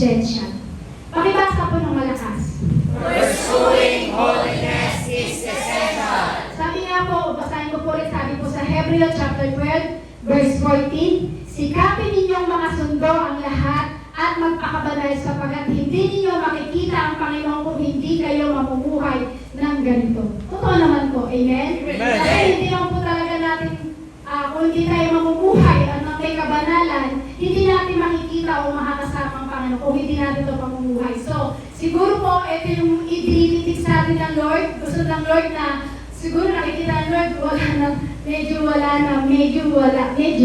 essential. Pakibasa po ng malakas. Pursuing holiness is essential. Sabi nga po, basahin ko po rin, sabi po sa Hebrew chapter 12, verse 14, sikapin ninyong mga sundo ang lahat at magpakabanal sapagkat hindi ninyo makikita ang Panginoon kung hindi kayo mamumuhay ng ganito. Totoo naman po, amen? Kasi hindi naman po talaga natin, kung hindi tayo mamumuhay at may kabanalan, hindi natin makikita o makakasama ang Panginoon kung hindi natin ito pamumuhay. So, siguro po, ito yung idinitig sa atin ng Lord. Gusto ng Lord na siguro nakikita ng Lord, wala na, medyo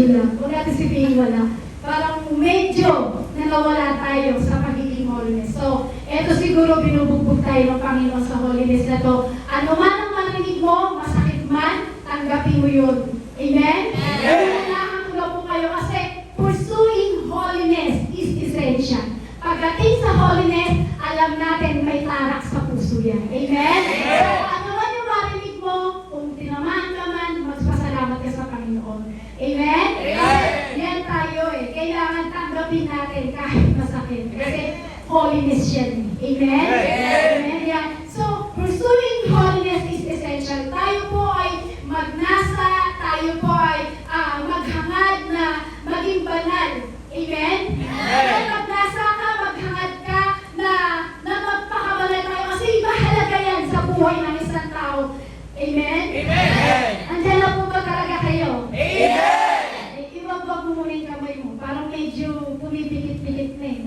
lang. Kung natin sabihin wala. Parang medyo nawala tayo sa pagiging holiness. So, eto siguro binubugbog tayo ng Panginoon sa holiness na to. Ano man ang marinig mo, masakit man, tanggapin mo yun. Amen? Unahan ko lang po kayo kasi pursuing holiness is essential. Pagdating sa holiness, alam natin may tarak sa puso yan. Amen? So, ano man yung marinig mo, kung tinamaan ka man, magpasalamat ka sa Panginoon. Amen? Yan tayo eh. Kailangan tanggapin natin kahit masakit. Kasi holiness yan. Amen? Amen? Yan. So, pursuing holiness is essential. Tayo po ay magnasa, tayo po ay maghangad na maging banal. Amen? Amen? Magnasa ka, maghangad ka na magpakabanal tayo. Kasi mahalaga yan sa buhay ng isang tao. Amen? Amen. Andiyan na po ba talaga kayo? Amen. Iwag-wag mo muna yung kamay mo. Parang medyo pumipikit-pikit na eh.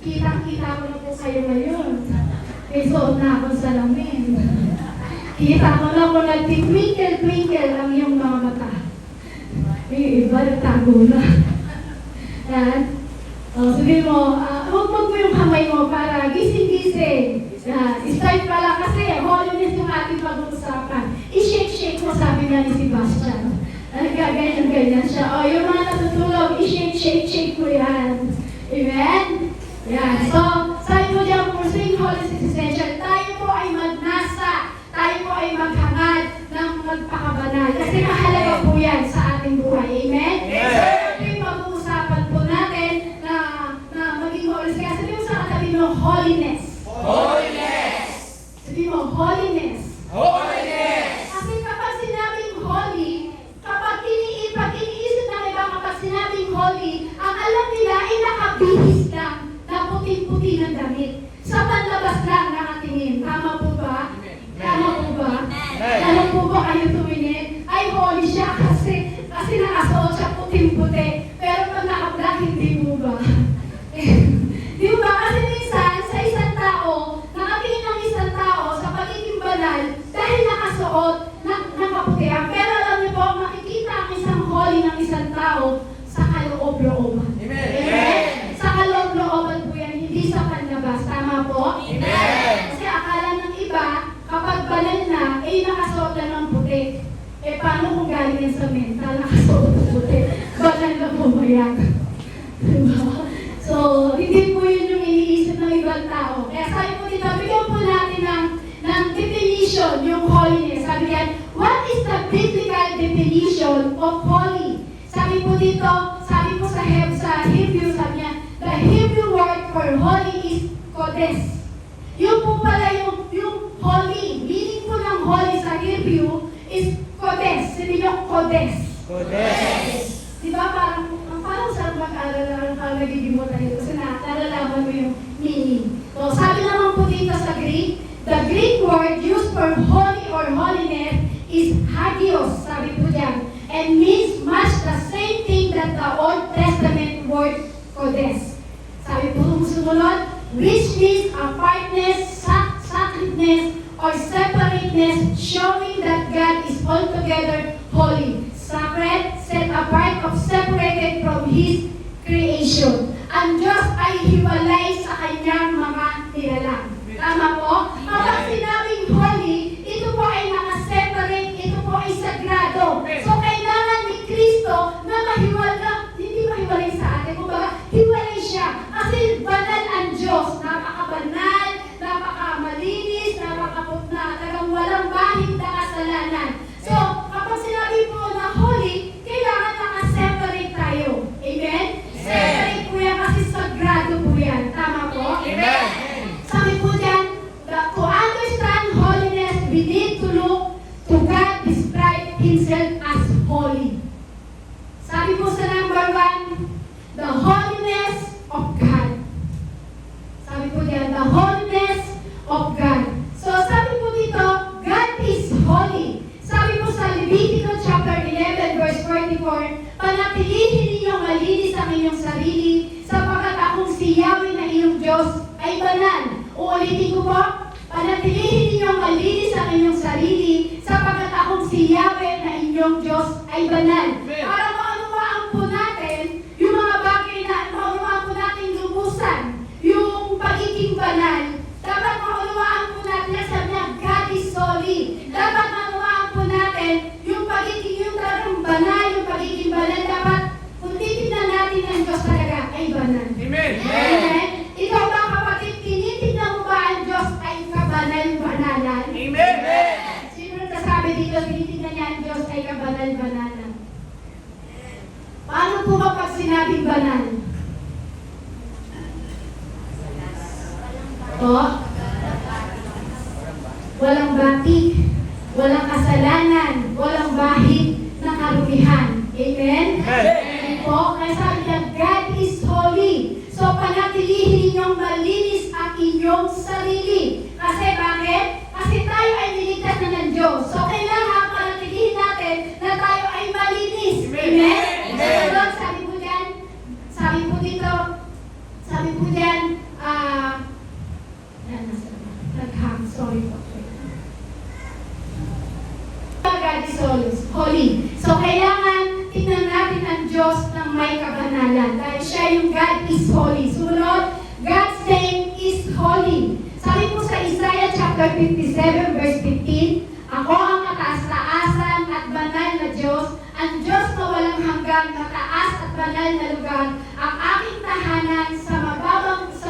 Kitang-kita ko na po kayo ngayon. May suot na akong salamin. Kita ko na kung nagtitwinkle-twinkle ang iyong mga mata. May iba, nagtago na. Yan. Sabihin mo, huwag mo yung kamay mo para gising-gising. Start pa lang kasi holiness yung ating pag-uusapan. I-shake-shake mo, sabi nga ni Sebastian. Ganyan siya. Yung mga natutulog, i-shake mo yan. Amen? Yan. So, sabi mo dyan, pursuing holiness is essential. Tayo po ay magnasa. Tayo po ay maghangad ng magpakabanal. Kasi mahalaga po yan sa ating buhay. Amen? So, ito yung pag-uusapan po natin na maging holiness. Kaya sabi mo sa katabi mo, holiness. Holiness. Sabi mo, holiness. Holiness. Kasi kapag sinabing holy, kapag iniisip ng iba kapag sinabing holy, ang alam nila ay nakabihis lang na puting-puti ng damit. Sa panlabas lang nakatingin. Tama po ba? Tama po ba? Alam po ba kayo tumingin? Ay, holy siya kasi nakasuot siya puting-puti. Pero pag naka-black, hindi po ba? Di ba? Kasi minsan, sa isang tao, nakatingin ng isang tao sa pagiging banal dahil nakasuot, nakaputihan. Pero alam niyo po, makikita ang isang holy ng isang tao sa kaloob-looban. Amen? Sa kaloob-looban po yan, hindi sa panlabas. Tama po? Amen. Kasi akala ng iba, kapag banal na, nakasuot lang ng puti. Paano kung galing yan sa mental, nakasuot ng puti? Banal na po ba yan? Diba? So, hindi po yun yung iniisip ng ibang tao. Kaya sabi po dito, bigyan po natin ng definition yung holiness. Sabi yan, what is the biblical definition of holy? Sabi po dito, sabi po sa Hebrew, sabi niya, the Hebrew word for holy is kodes. Yung po pala yung holy, meaning po ng holy sa Hebrew is kodes. Sabi niyo, kodes. Kodes. Diba parang sarap mag-aral parang nagiging mo tayo kasi nalalaman mo yung meaning. So, sabi naman po dito sa Greek, the Greek word used for holy or holiness is hagios, sabi po diyan, and means much the same thing that the Old Testament word kodes. Sabi po sumunod, which means apartness, sacredness, or separateness, showing that God is altogether holy, sacred, set apart, of separated from His creation. Ang Diyos ay hiwalay sa kanyang mga nilalang. Tama po? Kapag sinabing holy, ito po ay nakaseparate, ito po ay sagrado. So, kailangan ni Kristo na hindi mahiwalay sa atin. Kumbaga, hiwalay siya. Kasi banal ang Diyos. Napakabanal, napakamalinis, talagang walang bahid na kasalanan. So, kapag sinabi po na holy, kailangan naka-separate tayo. Amen? Separate po yan kasi sagrado po yan. Tama po? Diyos ay banal. Uulitin ko po, panatilihin ninyong malinis ang inyong sarili sapagkat akong si Yahweh na inyong Diyos ay banal. Para maunawaan po natin yung mga bagay na maunawaan po natin lumusan, yung pagiging banal. Dapat maunawaan po natin na sabi niya, God is holy. Dapat maunawaan po natin yung pagiging yung talagang banal, yung pagiging banal. Dapat kung titignan natin ang Diyos talaga ay banal. Amen. Amen. Ikaw ba kapatid, tinitignan mo ba ang Diyos ay kabanal-banalan? Amen. Sino nagsasabi dito, tinitignan niya ang Diyos ay kabanal-banalan? Paano po kapag sinabing banal? O? Walang batik, walang kasalanan, walang bahid ng karumihan. Amen? Amen. Po, kaya sabi niya, God is holy. So, panatilihin ninyong malinis ang inyong sarili. Kasi bakit? Kasi tayo ay niligtas na ng Diyos. So, kailangan panatilihin natin na tayo ay malinis. Amen? Amen. So, sabi po dyan, sabi po dito, sabi po dyan, naghang, sorry po. God is holy. So, kailangan tingnan natin ang Diyos ng may kabanalan. Dahil siya yung God is holy. Sunod, God's name is holy. Sabi po sa Isaiah chapter 57 verse 15, ako ang kataas-taasan at banal na Diyos, ang Diyos na walang hanggan, mataas at banal na lugar, ang aking tahanan sa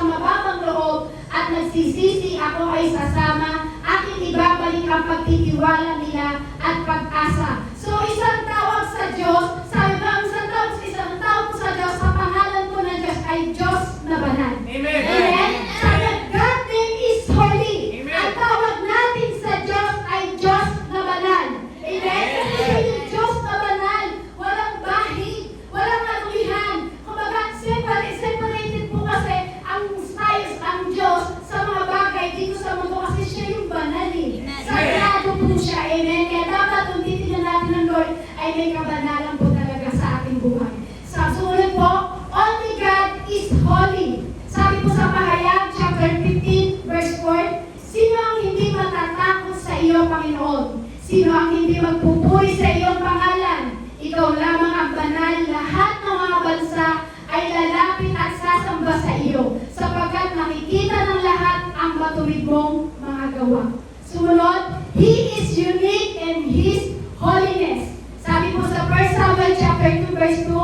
mababang loob at nagsisisi ako ay sasama, aking ibabalik ang pagtitiwala nila at pag-asa. So, isang tawag sa Diyos, sabi ba, isang tawag po sa Diyos, sa pangalan po ng Diyos ay Diyos na banal. Amen. Amen? Sabi, God's name is holy. Amen. Ang tawag natin sa Diyos ay Diyos na banal. Amen? Kasi siya yung Diyos na banal. Walang bahid, walang karulihan. Kumbaga, separated po kasi ang styles, ang Diyos sa mga bagay dito sa mundo kasi siya yung banal eh. Sagrado po siya. Amen? Kaya dapat kung titignan natin ng Lord ay may kabanalan po talaga sa ating buhay. Sa sumunod po, only God is holy. Sabi po sa Pahayag, chapter 15, verse 4, sino ang hindi matatakot sa iyo, Panginoon? Sino ang hindi magpupuri sa iyong pangalan? Ikaw lamang ang banal, lahat ng mga bansa ay lalapit at sasamba sa iyo, sapagkat nakikita ng lahat ang matuwid mong mga gawa. Sumunod, He is unique in His holiness. Sabi po sa 1 Samuel chapter 2, verse 2,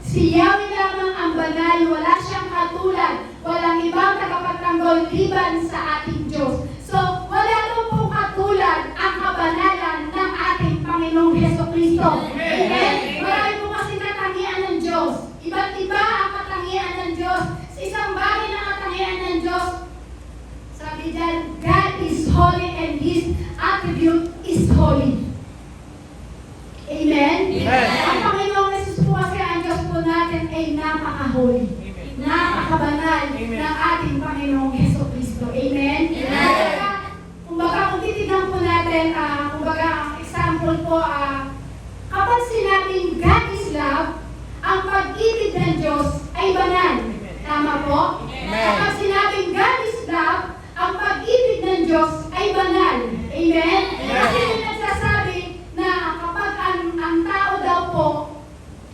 si Yahweh lamang ang banal, wala siyang katulad, walang ibang tagapagtanggol liban sa ating Diyos. So, wala daw po katulad ang kabanalan ng ating Panginoong Hesukristo. Amen? Marami po kasi katangian ng Diyos. Iba't iba ang katangian ng Diyos. Sa isang bagay na katangian ng Diyos, sabi dyan, God is holy and His attribute is holy. Amen? Amen. Ang Panginoong Jesus po kasi ang Diyos po natin ay napaka-holy. Napakabanal ng ating Panginoong Hesukristo. Amen? Kumbaga, kung titignan po natin, kumbaga, ang example po, kapag sinabing God is love, ang pag-ibig ng Diyos ay banal. Tama po? Kapag sinabing God is love, ang pag-ibig ng Diyos ay banal. Amen? Kasi may nagsasabi na kapag ang tao daw po,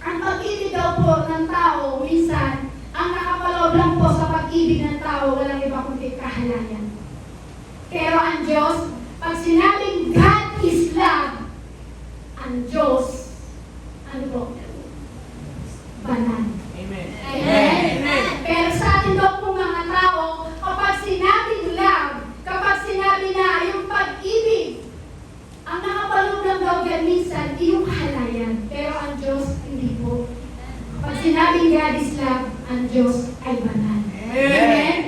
ang pag-ibig daw po ng tao, minsan, ang nakapaloob lang po sa pag-ibig ng tao, walang iba kundi kahalayan. Pero ang Diyos, pag sinabing God is love, ang Diyos, ano po? Banal. Amen. Amen? Pero sa atin daw po mga tao, kapag sinabing love, kapag sinabi na yung pag-ibig, ang nakapaloob lang daw yan minsan, yung kahalayan. Pero ang Diyos, hindi po. Kapag sinabing God is love, ang Diyos ay banal. Amen?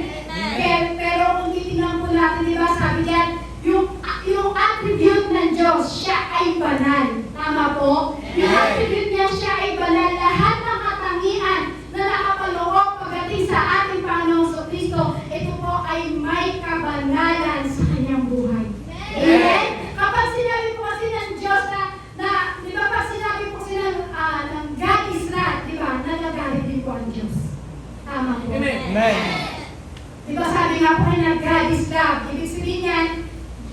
Pero kung titignan po natin, di ba, sabi niyan, yung attribute ng Diyos, siya ay banal. Tama po? Yung attribute niya, siya ay banal. Lahat ng katangian na nakapaloob pagdating sa ating Panginoong Kristo, ito po ay may kabanalan sa kanyang buhay. Amen? Kapag sinabi po kasi ng Diyos na di ba, pag sinabi po kasi ng God is wrath, di ba, nagagalit din po ang Diyos. Tama po. Amen. Di ba sabi nga po na God is love. Ibig sabihin yan,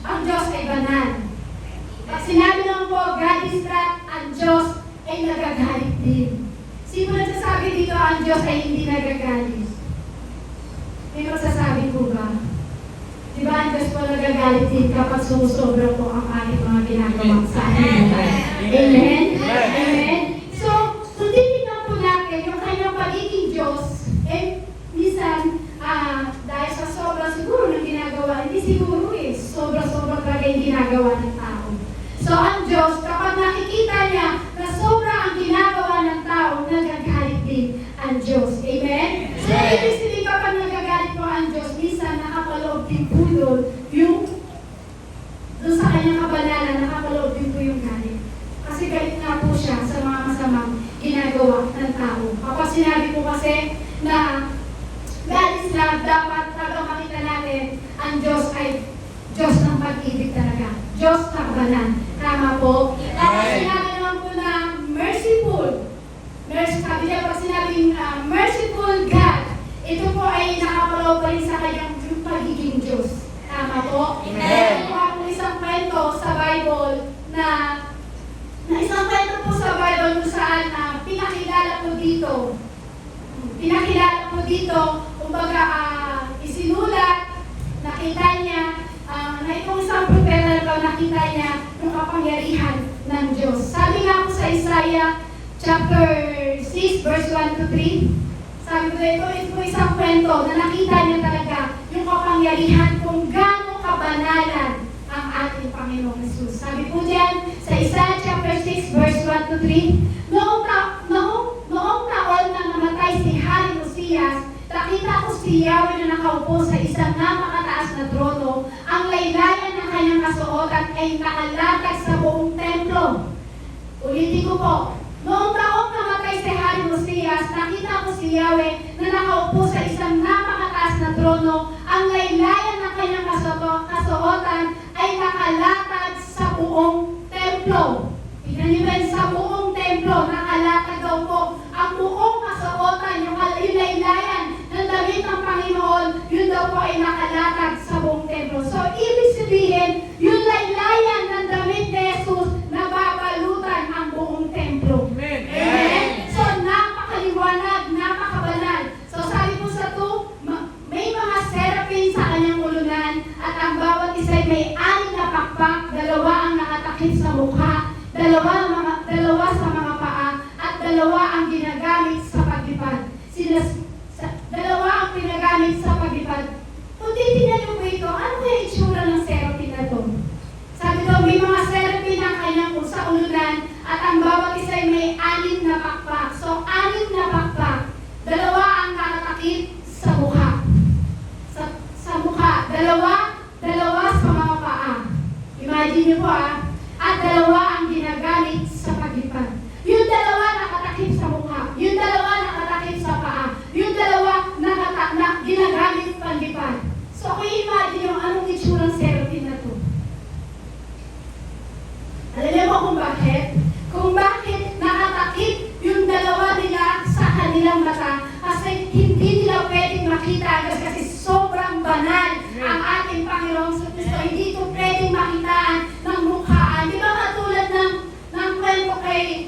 ang Diyos ay banal. Pag sinabi naman po, God is love, ang Diyos ay nagagalit din. Sino nagsasabi dito ang Diyos ay hindi nagagalit? May magsasabi po ba? Di ba ang Diyos po nagagalit din kapag sumusobra po ang ating mga ginagawa sa atin? Amen? Amen? So, titignan po natin yung kanyang pagiging Diyos, minsan, dahil sa sobrang siguro ng ginagawa, hindi siguro sobra-sobra talaga yung ginagawa ng tao. So, ang Diyos, kapag nakikita niya na sobra ang ginagawa ng tao, nagagalit din ang Diyos. Amen? So, ibig sabihin kapag nagagalit po ang Diyos, minsan nakapaloob din po yung doon sa kanyang kabanalan, nakapaloob din po yung galit. Kasi galit nga po siya sa mga masamang ginagawa ng tao. Kapag sinabi po kasi na God is love, dapat talaga makita natin ang Diyos ay Diyos ng pag-ibig talaga. Diyos ng banal. Tama po? Kasi sinabi naman po na merciful. Sabi niya pag sinabing merciful God, ito po ay nakapaloob pa rin sa kanyang pagiging Diyos. Tama po? Meron po akong isang kwento sa Bible na isang kwento po sa Bible kung saan pinakilala po dito, kumbaga isinulat, nakita niya, na itong isang propeta na nakita niya yung kapangyarihan ng Diyos. Sabi nga po sa Isaiah chapter 6 verse 1 to 3, sabi ko ito isang kwento na nakita niya talaga yung kapangyarihan kung gaano kabanalan ang ating Panginoong Jesus. Sabi po diyan sa Isaiah chapter 6 verse 1 to 3, noong taon na namatay si Hari Uzzias, nakita ko si Yahweh na nakaupo sa isang napakataas na trono. Ang laylayan ng kanyang kasuotan ay nakalatag sa buong templo. Ulitin ko po. Noong taong namatay si Hari Uzzias, nakita ko si Yahweh na nakaupo sa isang napakataas na trono. Ang laylayan ng kanyang kasuotan ay nakalatag sa buong templo. Tignan niyo ba sa buong templo, nakalatag daw po ang buong kasuotan, yung laylayan ng damit ng Panginoon, yun daw po ay nakalatag sa buong templo. So, ibig sabihin, yung laylayan ng damit ni Jesus, nababalutan ang buong templo. Amen. Amen? So, napakaliwanag, napakabanal. So, sabi po sa 2, may mga seraphim sa kanyang ulunan at ang bawat isa ay may 6 na pakpak, 2 ang nakatakip sa mukha, 2 sa mga paa, at 2 ang ginagamit sa paglipad. 2 ang pinagamit sa paglipad. Kung titignan niyo po ito, ano kaya itsura ng seraphim na ito? Sabi daw, may mga seraphim ang kanyang sa ulunan at ang bawat isa ay may 6 na pakpak. So, 6 na pakpak. 2 ang nakatakip sa mukha. Sa mukha. 2 sa mga paa. Imagine niyo po At 2 ang ginagamit sa paglipad. Yung 2 nakatakip sa mukha. Yung 2 nakatakip sa paa. Yung 2 na ginagamit paglipad. So, kung imagine yung anong itsurang seraphim na to. Alam niyo mo kung bakit? Kung bakit nakatakip yung 2 nila sa kanilang mata. Kasi hindi nila pwedeng makita kasi sobrang banal ang ating Panginoong Kristo. Hindi ito pwedeng makitaan ng mukhaan. Di ba katulad ng kwento kay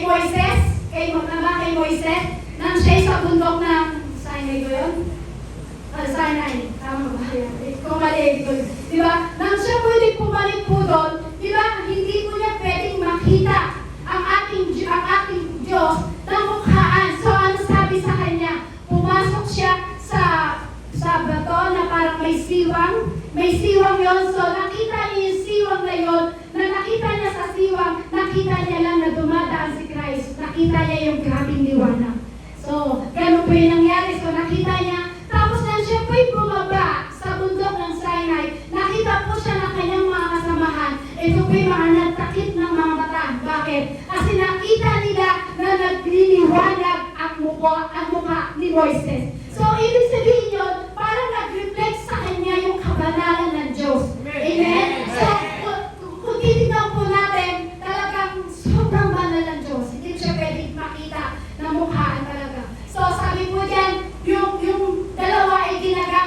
Moises? Kay Moises? Nang siya sa bundok ng Sinai ko yun? Sinai. Tama ba yan? Kung mali ko yun. Di ba? Nang siya pwedeng pumalik po doon, di ba? Hindi po niya pwedeng makita ang ating Diyos ng mukhaan. So, ano sabi sa kanya? Pumasok siya sa bato na parang may siwang. May siwang yon. So, nakita niya yung siwang na yon. Na nakita niya sa siwang, nakita niya lang na dumadaan si Christ. Nakita niya yung grabing liwanag. So, gano'n po yung nangyari. So, nakita niya. Tapos na siya po'y bumaba sa bundok ng Sinai. Nakita po siya ng kanyang mga kasamahan. Ito po'y mga nagtakip ng mga mata. Bakit? Kasi nakita nila na nagliliwanag ang mukha ni Moises. So, ibig sabihin yun, parang nag-reflect sa kanya yung kabanalan ng Diyos. Amen? So, kung titignan po natin, talagang sobrang banal ng Diyos. Hindi siya pwedeng makita ng mukhaan talaga. So, sabi po dyan, yung 2 ay ginagamit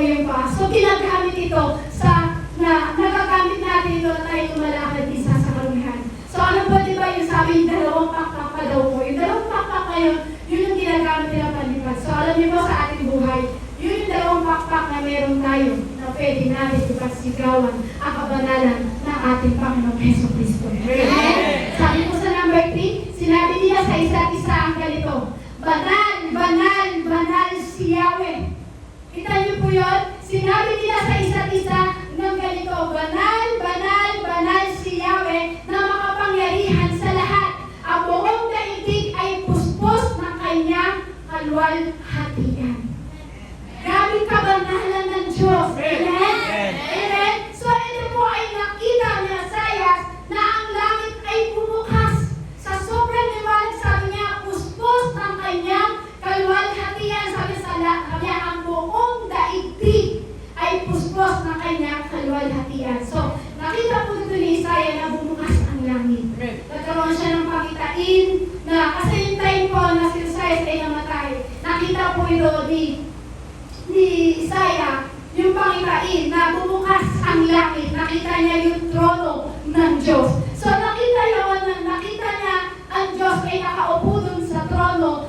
yung paa. So, ginagamit ito nagagamit natin ito na tayo lumalakad isa sa karumihan. So, ano po, di ba, yung sabi, dalawang pakpak pa daw po. Yung dalawang pakpak na yun yung ginagamit nila palipad. So, alam niyo po sa ating buhay, yun yung dalawang pakpak na meron tayo na pwede natin ipagsigawan ang kabanalan ng ating Panginoong Heso Kristo. Amen? Sabi po sa number 3, sinabi niya sa isa't isa ang ganito, banal, banal, banal si Yahweh. Kita niyo po yun? Sinabi nila sa isa't isa ng ganito, banal, banal, banal si Yahweh na makapangyarihan sa lahat. Ang buong daigdig ay puspos ng kanyang kalwalhatian. Grabing kabanalan ng Diyos. Amen? Amen? So ito po ay nakita ni Isaias na ang langit ay bumukas. Sa sobrang liwanag, sabi niya, puspos ng kanyang kalwalhatian. Sabi niya, ang buong daigdig ay puspos ng kanyang kalwalhatian. So, nakita po dito ni Isaiah na bumukas ang langit. Nagkaroon siya ng pakitain na kasi yung time po na si Isaiah ay namatay. Nakita po ito ni Isaiah yung pakitain na bumukas ang langit. Nakita niya yung trono ng Diyos. So, nakita niya ang Diyos ay nakaupo dun sa trono.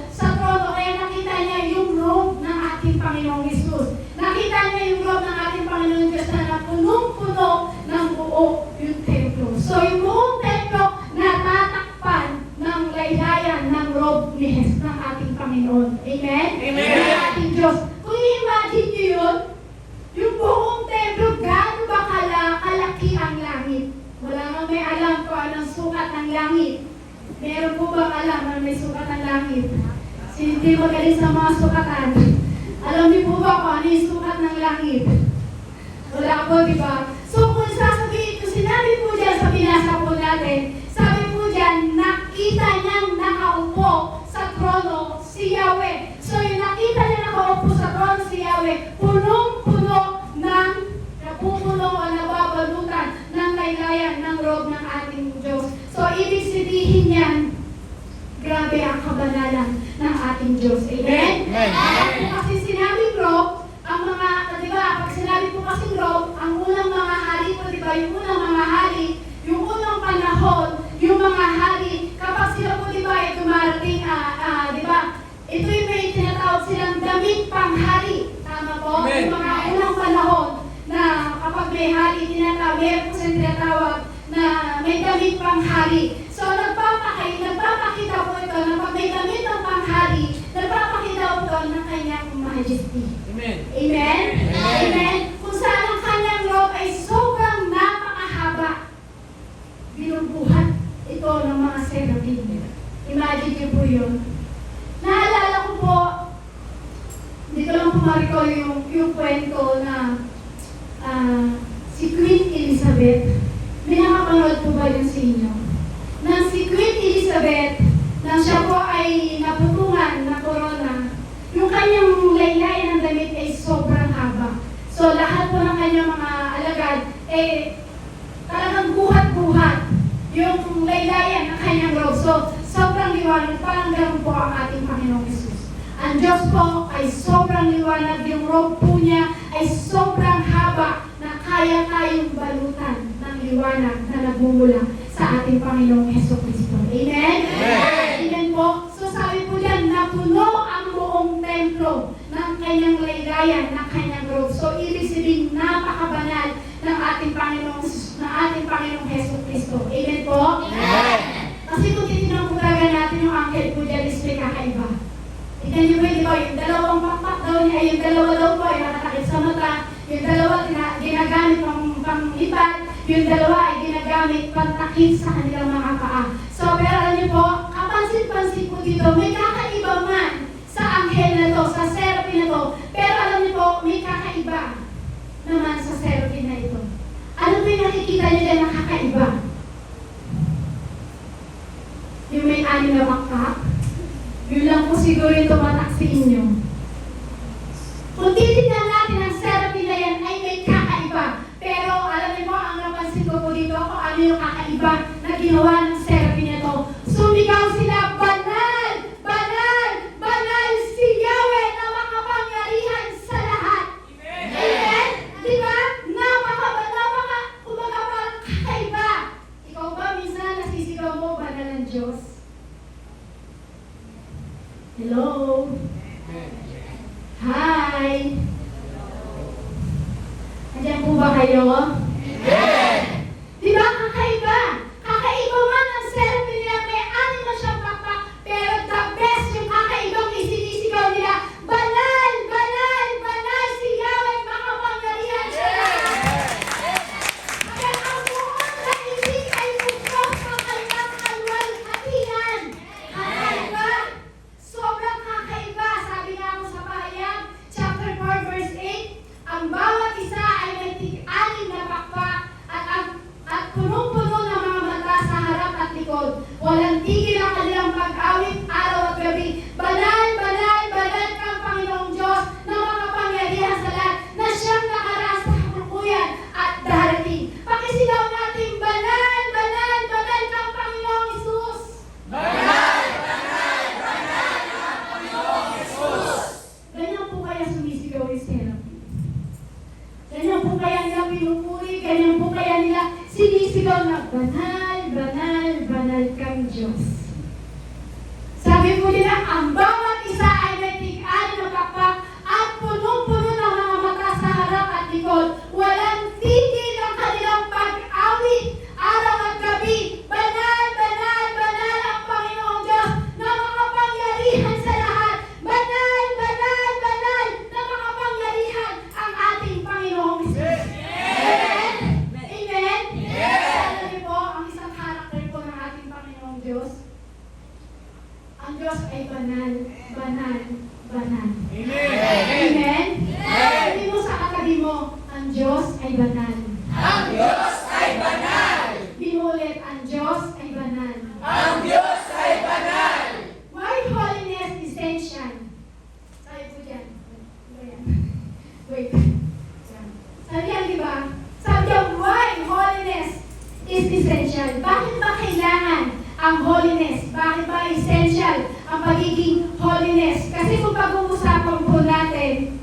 Kaya nakita niya yung robe ng ating Panginoong Hesus. Nakita niya yung robe ng ating Panginoong Diyos na punong-puno ng buo yung templo. So yung buong templo natatakpan ng laylayan ng robe ng ating Panginoon. Amen? Amen. Ng ating Diyos. Kung i-imagine niyo yun, yung buong templo, gaano ba kalaki ang langit? Wala nga may alam kung anong sukat ng langit. Meron po bang alam na may sukat ng langit? Hindi magaling sa mga sukatan. Alam niyo po ba kung ano yung sukat ng langit? Wala po, di ba? So, kung sinabi po dyan sa binasa po natin, sabi po dyan, nakita niyang nakaupo sa trono si Yahweh. So, yung nakita niya nakaupo sa trono si Yahweh, punong-puno napupuno o nababalutan ng laylayan ng robe ng ating Diyos. So, ibig sabihin yan, grabe ang kabanalan ng ating Diyos. Amen? Kung kasi sinabing robe, ang mga, di ba, pag sinabi po kasi robe, ang unang mga hari po, di ba, yung unang mga hari, yung unang panahon, yung mga hari, kapag sila po, di ba, ay dumarating, di ba, ito yung may tinatawag silang damit panghari. Tama po? Amen. Yung mga unang panahon na kapag may hari, meron po silang tinatawag na may damit panghari. So, nagpapakita po ito na pag may damit ng panghari, nagpapakita po ito ng kanyang majesty. Amen. Amen? Amen. Amen? Kung saan ang kanyang robe ay sobrang napakahaba. Binubuhat ito ng mga seraphim. Imagine niyo po yun. Naalala ko po, dito lang po ma-recall yung kwento na si Queen Elizabeth. May nakapanood po ba yun sa inyo? Nang si Queen Elizabeth, nang siya po ay naputungan na corona, yung kanyang laylayan ng damit ay sobrang haba. So lahat po ng kanyang mga alagad, talagang buhat-buhat yung laylayan ng kanyang robe. So sobrang liwanag, parang ganoon po ang ating Panginoong Hesus. Ang Diyos po ay sobrang liwanag, yung robe po niya ay sobrang haba na kaya tayong balutan ng liwanag na nagmumula sa ating Panginoong Heso Kristo. Amen? Amen po. So sabi po diyan, napuno ang buong templo ng kanyang laylayan, ng kanyang robe. So ibig sabihin, napakabanal ng ating Panginoong Heso Kristo. Amen po? Amen. Kasi kung titignan po talaga natin yung angel po dyan, is may kakaiba. Tignan niyo po, di ba, yung dalawang pakpak daw niya, yung dalawa daw po ay nakatakip sa mata, yung dalawa ginagamit panglipad, yung dalawa ay ginagamit pantakip sa kanilang mga paa. So, pero alam niyo po, kapansin-pansin po dito, may kakaiba man sa anghel na to, sa seraphim na to, pero alam niyo po, may kakaiba naman sa seraphim na ito. Ano po yung nakikita niyo dyan na kakaiba? Yung may anim na pakpak? Yun lang po siguro yung tumatak sa inyo. Kung titignan natin ang seraphim na yan ay may kakaiba. Pero alam niyo po, ang napansin ko po dito kung ano yung kakaiba na ginawa ng seraphim na to. Sumigaw sila, banal! Banal! Banal si Yahweh na makapangyarihan sa lahat! Amen! ay... Andiyan po ba kayo? Yes! Di ba kakaiba? Kakaiba man ang selfie nila, may anim na siyang pakpak, pero the best yung kakaibang isinisigaw nila, banal, banal, banal si Yahweh, makapangyarihan siya. Kaya ang buong daigdig ay bukos ng kanyang kalwalhatian. Kakaiba? Sobrang kakaiba. Sabi nga ako sa Pahayag, chapter 4, verse 8, ang bawat isa ay may tig-anim na pakpak at punong-puno ng mga mata sa harap at likod. Walang tigil ang kanilang pag-awit araw at gabi. Banal, banal, banal kang Panginoong Diyos na makapangyarihan sa lahat, na siyang nakaraas sa kalukuyan at darating. Pakisigaw natin, banal, banal, banal kang Panginoong Isus. Banal! Banal! Banal ang Panginoong Jesus! Ganyan po kaya sumisigaw ni Seraphim. Ganyan po kaya nila pinupuri, ganyan po kaya nila sinisigaw na banal, banal, banal kang Diyos. Sabi po nila, ang bawat isa ay may tig-anim na pakpak at punong-puno ng mga mata sa harap at likod. Walang tigil ang kanilang pag-awit araw at gabi. Banal, banal, banal ang Panginoong Diyos na makapangyarihan sa lahat. Banal, banal, banal na makapangyarihan ang ating Panginoong Isus. Amen? Amen? Alam niyo po, ang isang karakter po ng ating Panginoong Diyos, ang Diyos ay banal, banal, banal. Amen? Sabi mo sa katabi mo, ang Diyos ay banal. Ang Diyos ay banal! Di mo ulit, ang Diyos ay banal. Ang Diyos ay banal! Why holiness essential? Sabi po dyan. Wait. Sabi yan, di ba? Sabi yan, why holiness is essential? Bakit ba kailangan ang holiness? Bakit ba essential ang pagiging holiness? Kasi kung pag-uusapan po natin,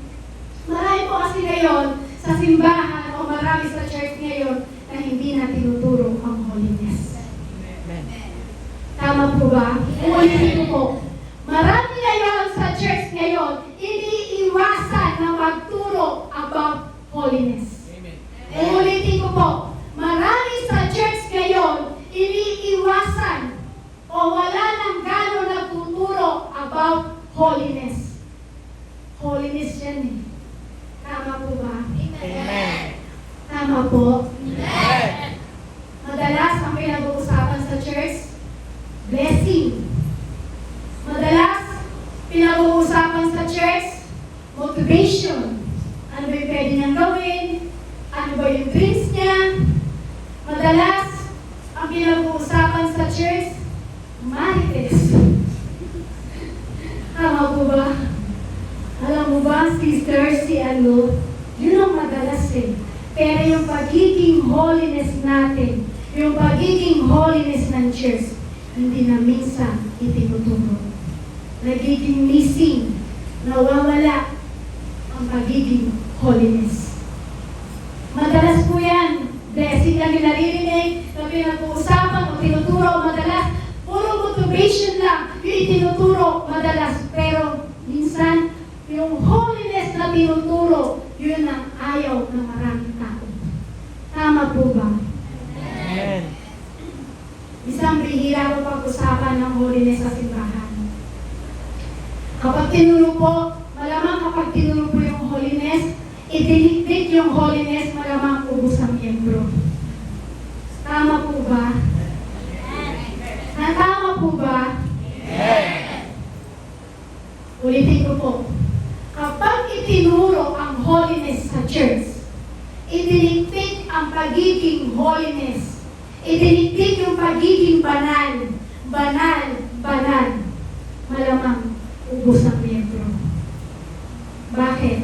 marami po kasi ngayon sa simbahan o marami sa church ngayon na hindi na tinuturo ang holiness. Tama po ba? Ulitin ko po. Marami ngayon sa church ngayon, iniiwasan na magturo about holiness. Ulitin ko po. Marami sa church ngayon, iniiwasan o wala nang gano'n nagtuturo about holiness. Holiness yan eh. Tama po ba? Amen! Tama po. Amen! Madalas ang pinag-uusapan sa church, blessing. Madalas pinag-uusapan sa church, motivation. Ano ba yung pwede niyang gawin? Ano ba yung dreams niya? Madalas ang pinag-uusapan sa church, marites. Tama po ba? Alam mo ba, sister, si yun ang madalas eh. Pero yung pagiging holiness natin, yung pagiging holiness ng church, hindi na minsan itinuturo. Nagiging missing, nawawala ang pagiging holiness. Madalas po yan, blessing lang yung naririnig, na pinag-uusapan o tinuturo madalas, puro motivation lang yung itinuturo madalas. Pero minsan, yung holiness na tinuturo, yun ang ayaw ng maraming tao. Tama po ba? Amen! Isang bihira ko pag-usapan ng holiness sa simbahan. Kapag tinuro po, malamang kapag tinuro po yung holiness, idinikdik yung holiness, malamang ubos ang miyembro. Tama po ba? Tama po ba? Ulitin ko po. Kapag itinuro ang holiness sa church, idinikdik ang pagiging holiness. Idinikdik yung pagiging banal. Banal, banal. Malamang ubos ang miyembro. Bakit?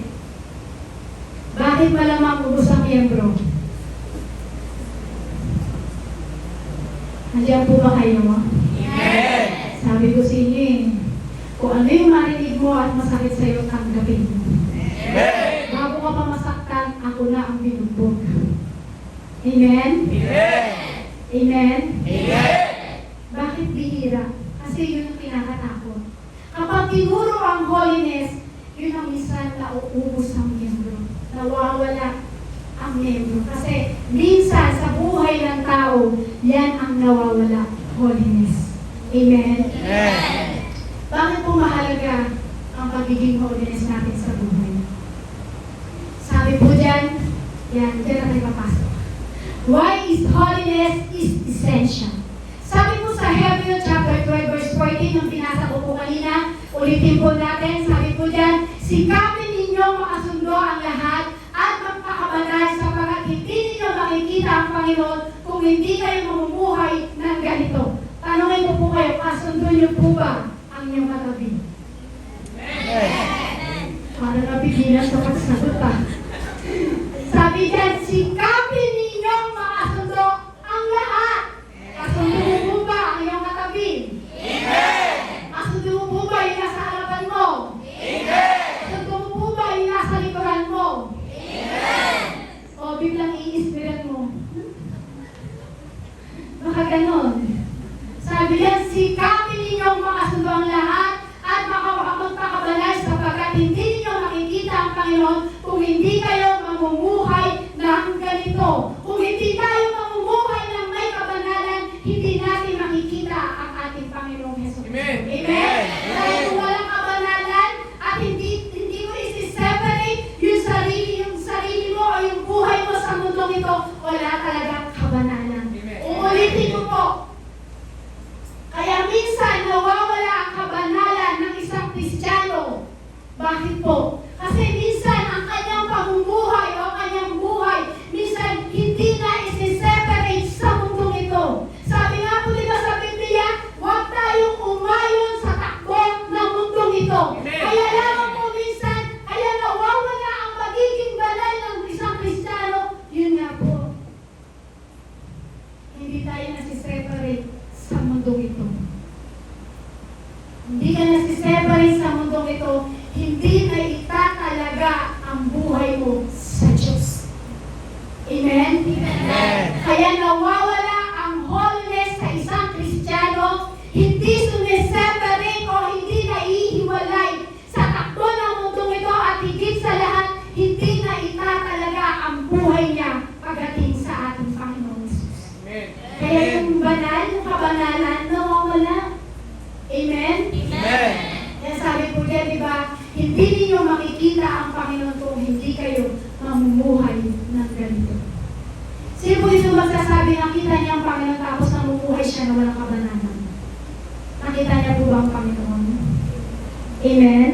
Bakit malamang ubos ang miyembro? Nandiyan po ba kayo? Amen! Sabi ko sa inyo eh, kung ano yung marinig mo at masakit sa'yo, tanggapin mo. Amen! Bago ka pa masaktan, ako na ang binugbog. Amen? Amen! Amen? Amen! Bakit bihira? Kasi yun ang kinakatakot. Kapag tinuro ang holiness, yun ang minsan nauubos ang miyembro. Nawawala ang miyembro. Kasi minsan sa buhay ng tao, yan ang nawawala. Holiness. Amen? Amen. Bakit po mahalaga ang pagiging holiness natin sa buhay? Sabi po dyan, yan na tayo papasok. Why is holiness is essential? Sabi po sa Hebrew chapter 12 verse 14, yung pinasa ko po kanina, ulitin po natin, sabi po dyan, sikapin ninyong makasundo ang lahat at magpakabanal sapagkat hindi ninyo makikita ang Panginoon kung hindi kayo mamumuhay ng ganito. Tanungin ko po kayo, kasundo niyo po ba ang inyong katabi? Para napigilan sa pagsagot pa. Sabi dyan, sikapin ninyong makasundo ang lahat. Kasundo mo po ba ang iyong katabi? Amen. Kasundo mo po ba yung nasa harapan mo? Amen. Kasundo mo po ba yung nasa likuran mo? Amen. O biglang i-inspiran mo. Baka ganon. Sabi yan, sikapin ninyong makasundo ang lahat at magpakabanal sapagkat hindi ninyo makikita ang Panginoon kung hindi kayo mamumuhay ng ganito. Kung hindi tayo mamumuhay ng may kabanalan, hindi natin makikita ang ating Panginoong Hesus. Amen. Amen? Amen. Dahil kung walang kabanalan at hindi mo isi-separate yung sarili mo o yung buhay mo sa mundong ito, wala talagang kabanalan. Amen. Uulitin ko po. Kaya minsan nawawala ang kabanalan ng isang Kristiyano. Bakit po? Kasi minsan ang kanyang pamumuhay o kanyang buhay, minsan hindi na isi-separate sa mundong ito. Sabi nga po diba sa Biblia, huwag tayong umayon sa takbo ng mundong ito. Amen. Kaya lamang po minsan, kaya nawawala ang magiging banal ng isang Kristiyano. Yun nga po. Hindi tayo nasi-separate sa mundong ito. Hindi ka nasi-separate sa mundong ito, hindi na itatalaga ang buhay mo sa Diyos. Amen? Amen. Kaya nawawala ang holiness sa isang Kristiyano, hindi sumiseparate o hindi naihiwalay sa takbo ng mundong ito at higit sa lahat, hindi na itatalaga ang buhay niya pagdating sa ating Panginoon Jesus. Amen. Kaya yung banal, yung kabanalan, nawawala. Amen? Amen. Kaya sabi po dyan, di ba, hindi ninyo makikita ang Panginoon kung hindi kayo mamumuhay ng ganito. Sino po dito magsasabi, nakita niya ang Panginoon tapos namumuhay siya na walang kabanalan? Nakita niya po ba ang Panginoon? Amen?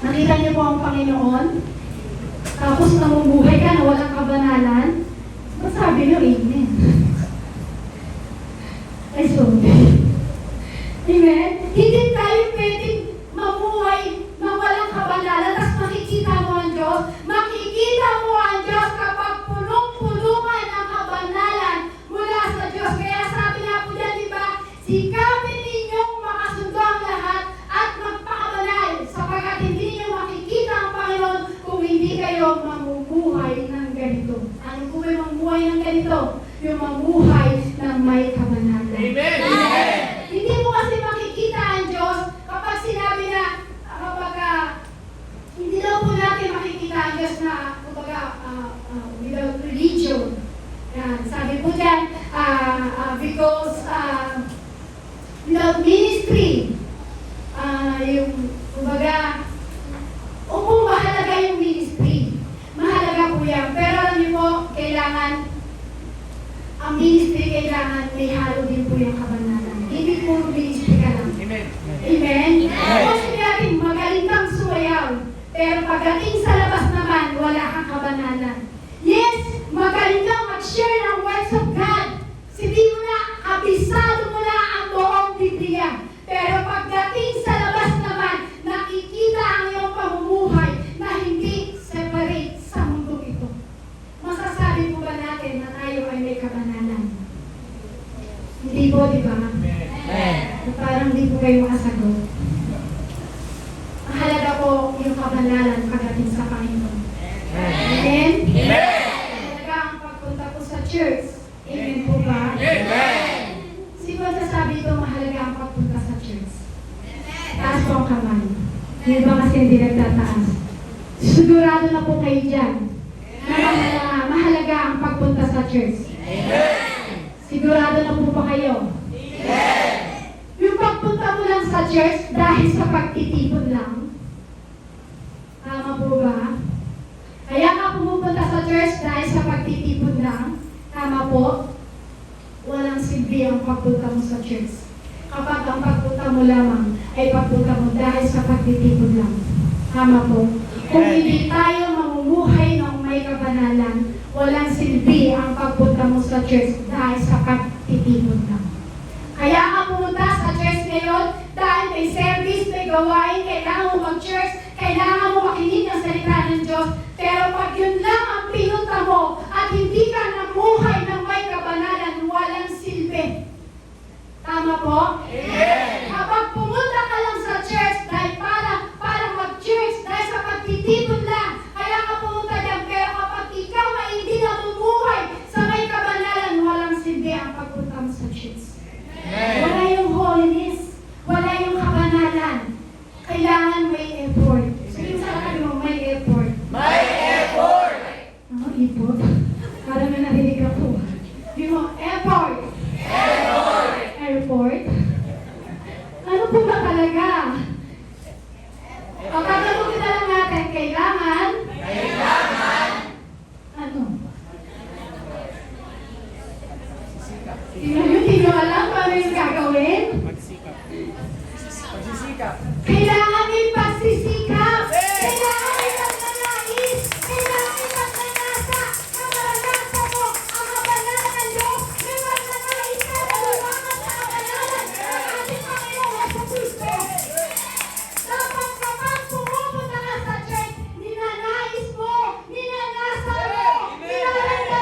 Nakita niyo po ang Panginoon? Tapos namumuhay ka na walang kabanalan? Masabi niyo, Amen. Ay, sorry. Amen? Hindi tayo pwedeng mamuhay na walang kabanalan tapos makikita mo ang Diyos. Makikita mo ang Diyos kapag punong-punungan ang kabanalan mula sa Diyos. Kaya sabi nga po dyan, di ba? Sikapin ninyong makasundo ang lahat at magpakabanal sapagkat hindi niyo makikita ang Panginoon kung hindi kayo mamumuhay ng ganito. Ano po ba yung mamuhay ng ganito? Yung mamuhay ng may kabanalan. Amen. Amen. Hindi mo kasi makikita ang Diyos kapag sinabi na, hindi daw po natin makikita ang Diyos na, without religion. Yan. Sabi po dyan, because without ministry, mahalaga yung ministry. Mahalaga po yan. Pero alam niyo po, ang ministry kailangan may halo din po yung kabanalan. Hindi puro ministry ka lang. Amen. Amen? Kasi natin, magaling kang sumayaw. Pero pagdating sa labas naman, wala kang kabanalan. Yes, magaling kang mag-share ng words of God. Sabihin mo na, kabisado mo na ang buong Biblia. Pero pagdating sa labas naman, nakikita ang iyong pamumuhay na hindi separate sa mundo ito. Masasabi po ba natin na tayo ay may kabanalan? Hindi po, di ba? Amen. Parang hindi po kayo makasagot. Mahalaga po yung kabanalan pagdating sa Panginoon. Amen? Amen. Mahalaga ang pagpunta po sa church. Amen po ba? Amen. Sino sasabi ito mahalaga ang pagpunta sa church? Taas po ang kamay. Yung iba kasi hindi nagtataas. Sigurado na po kayo dyan na mahalaga ang pagpunta sa church. Sigurado na po ba kayo? Yung pagpunta mo lang sa church dahil sa pagtitipon lang. Tama po ba? Kaya ka pumupunta sa church dahil sa pagtitipon lang. Tama po? Walang silbi ang pagpunta mo sa church. Kapag ang pagpunta mo lamang ay pagpunta mo dahil sa pagtitipon lang. Tama po? Kung hindi tayo mamumuhay ng may kabanalan, walang silbi ang pagpunta mo sa church dahil sa pagtitipon lang. Kaya ka pumunta sa church ngayon dahil may service, may gawain, kailangan mo mag-church, kailangan mo makinig ng salita ng Diyos. Pero pag yun lang ang pinunta mo at hindi ka namuhay ng may kabanalan, walang silbi. Tama po? Kapag pumunta ka lang sa church dahil para mag-church, dahil sa pagtitipon lang, kaya ka pumunta dyan. Pero kapag ikaw ay hindi namumuhay sa may kabanalan, walang silbi ang pagpunta mo sa church. Wala yung holiness, wala yung kabanalan. Kailangan may effort. Sige sa akin mo, may effort. May effort! Ano, effort? Parang may narinig ako. Yung mo, effort! Effort! Effort? Ano po ba talaga? O, tatanungin na lang natin, kailangan? Ano? Hindi nyo alam paano yung gagawin? Pagsisikap. Kailangan may pagsisikap. Kailangan may pagnanais. Kailangan may pagnanasa. Namaranasan mo ang kabanalan ng Diyos. May pagnanais ka na lumangan sa kabanalan ng ating Panginoon sa Kristo. Dapat kapag pumupunta ka sa church, ninanais mo, ninanasa mo,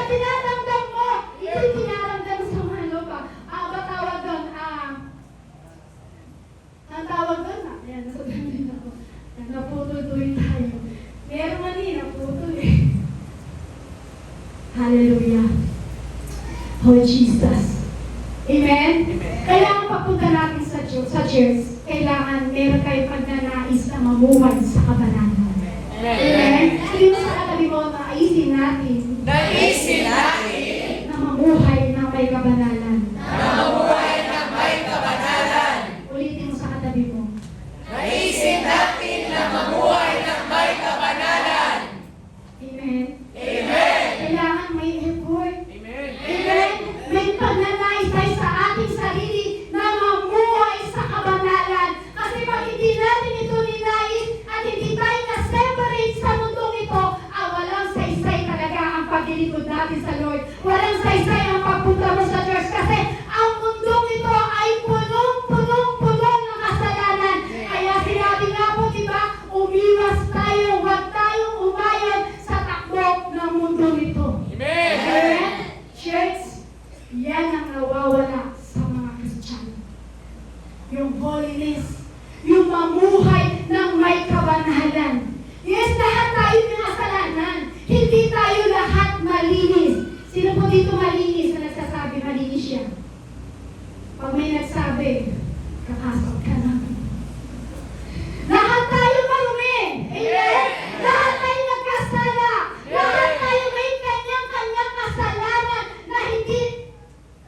dinadamdam mo. Hindi dinaramdam sa mga lupa. Ba tawag doon? Ang tawag doon na. Ayan, nasabihan din ako. Naputol-tuloy tayo. Meron man din, naputol eh. Hallelujah. Oh, Jesus. Amen? Kailangan papunta natin sa church. Kailangan meron kayo pagnanais na mamuhay sa kabanalan. Amen? Hindi mo sa katabi mo, naisin natin Naisin natin na mamuhay ng may kabanalan. na mabuhay ng may kabanalan. Ulitin mo sa katabi mo. Naisin natin na mabuhay ng may kabanalan. Amen? Amen! Kailangan may effort. Amen! Amen? May pagnanais tayo sa ating sarili na mamuhay sa kabanalan. Kasi pag hindi natin ito ninais at hindi tayo na-separate sa mundong ito, walang saysay talaga ang paglilingkod natin sa Lord. Walang saysay ang pagpunta mo sa church kasi ang mundong ito ay punong-punong ng kasalanan. Kaya sinabi nga po, diba, umiwas tayo, huwag tayong umayon sa takbo ng mundong ito. Amen! Amen? Church, yan ang nawawala sa mga Kristiyano. Yung holiness, yung mamuhay ng may kabanalan. Yes, lahat tayo may kasalanan. Hindi tayo lahat malinis. Sino po dito malinis na nagsasabi malinis siya? Pag may nagsabi, kakasot ka namin. Lahat tayo marumi. Amen? Lahat tayo nagkasala. Lahat tayo may kanyang-kanyang kasalanan na hindi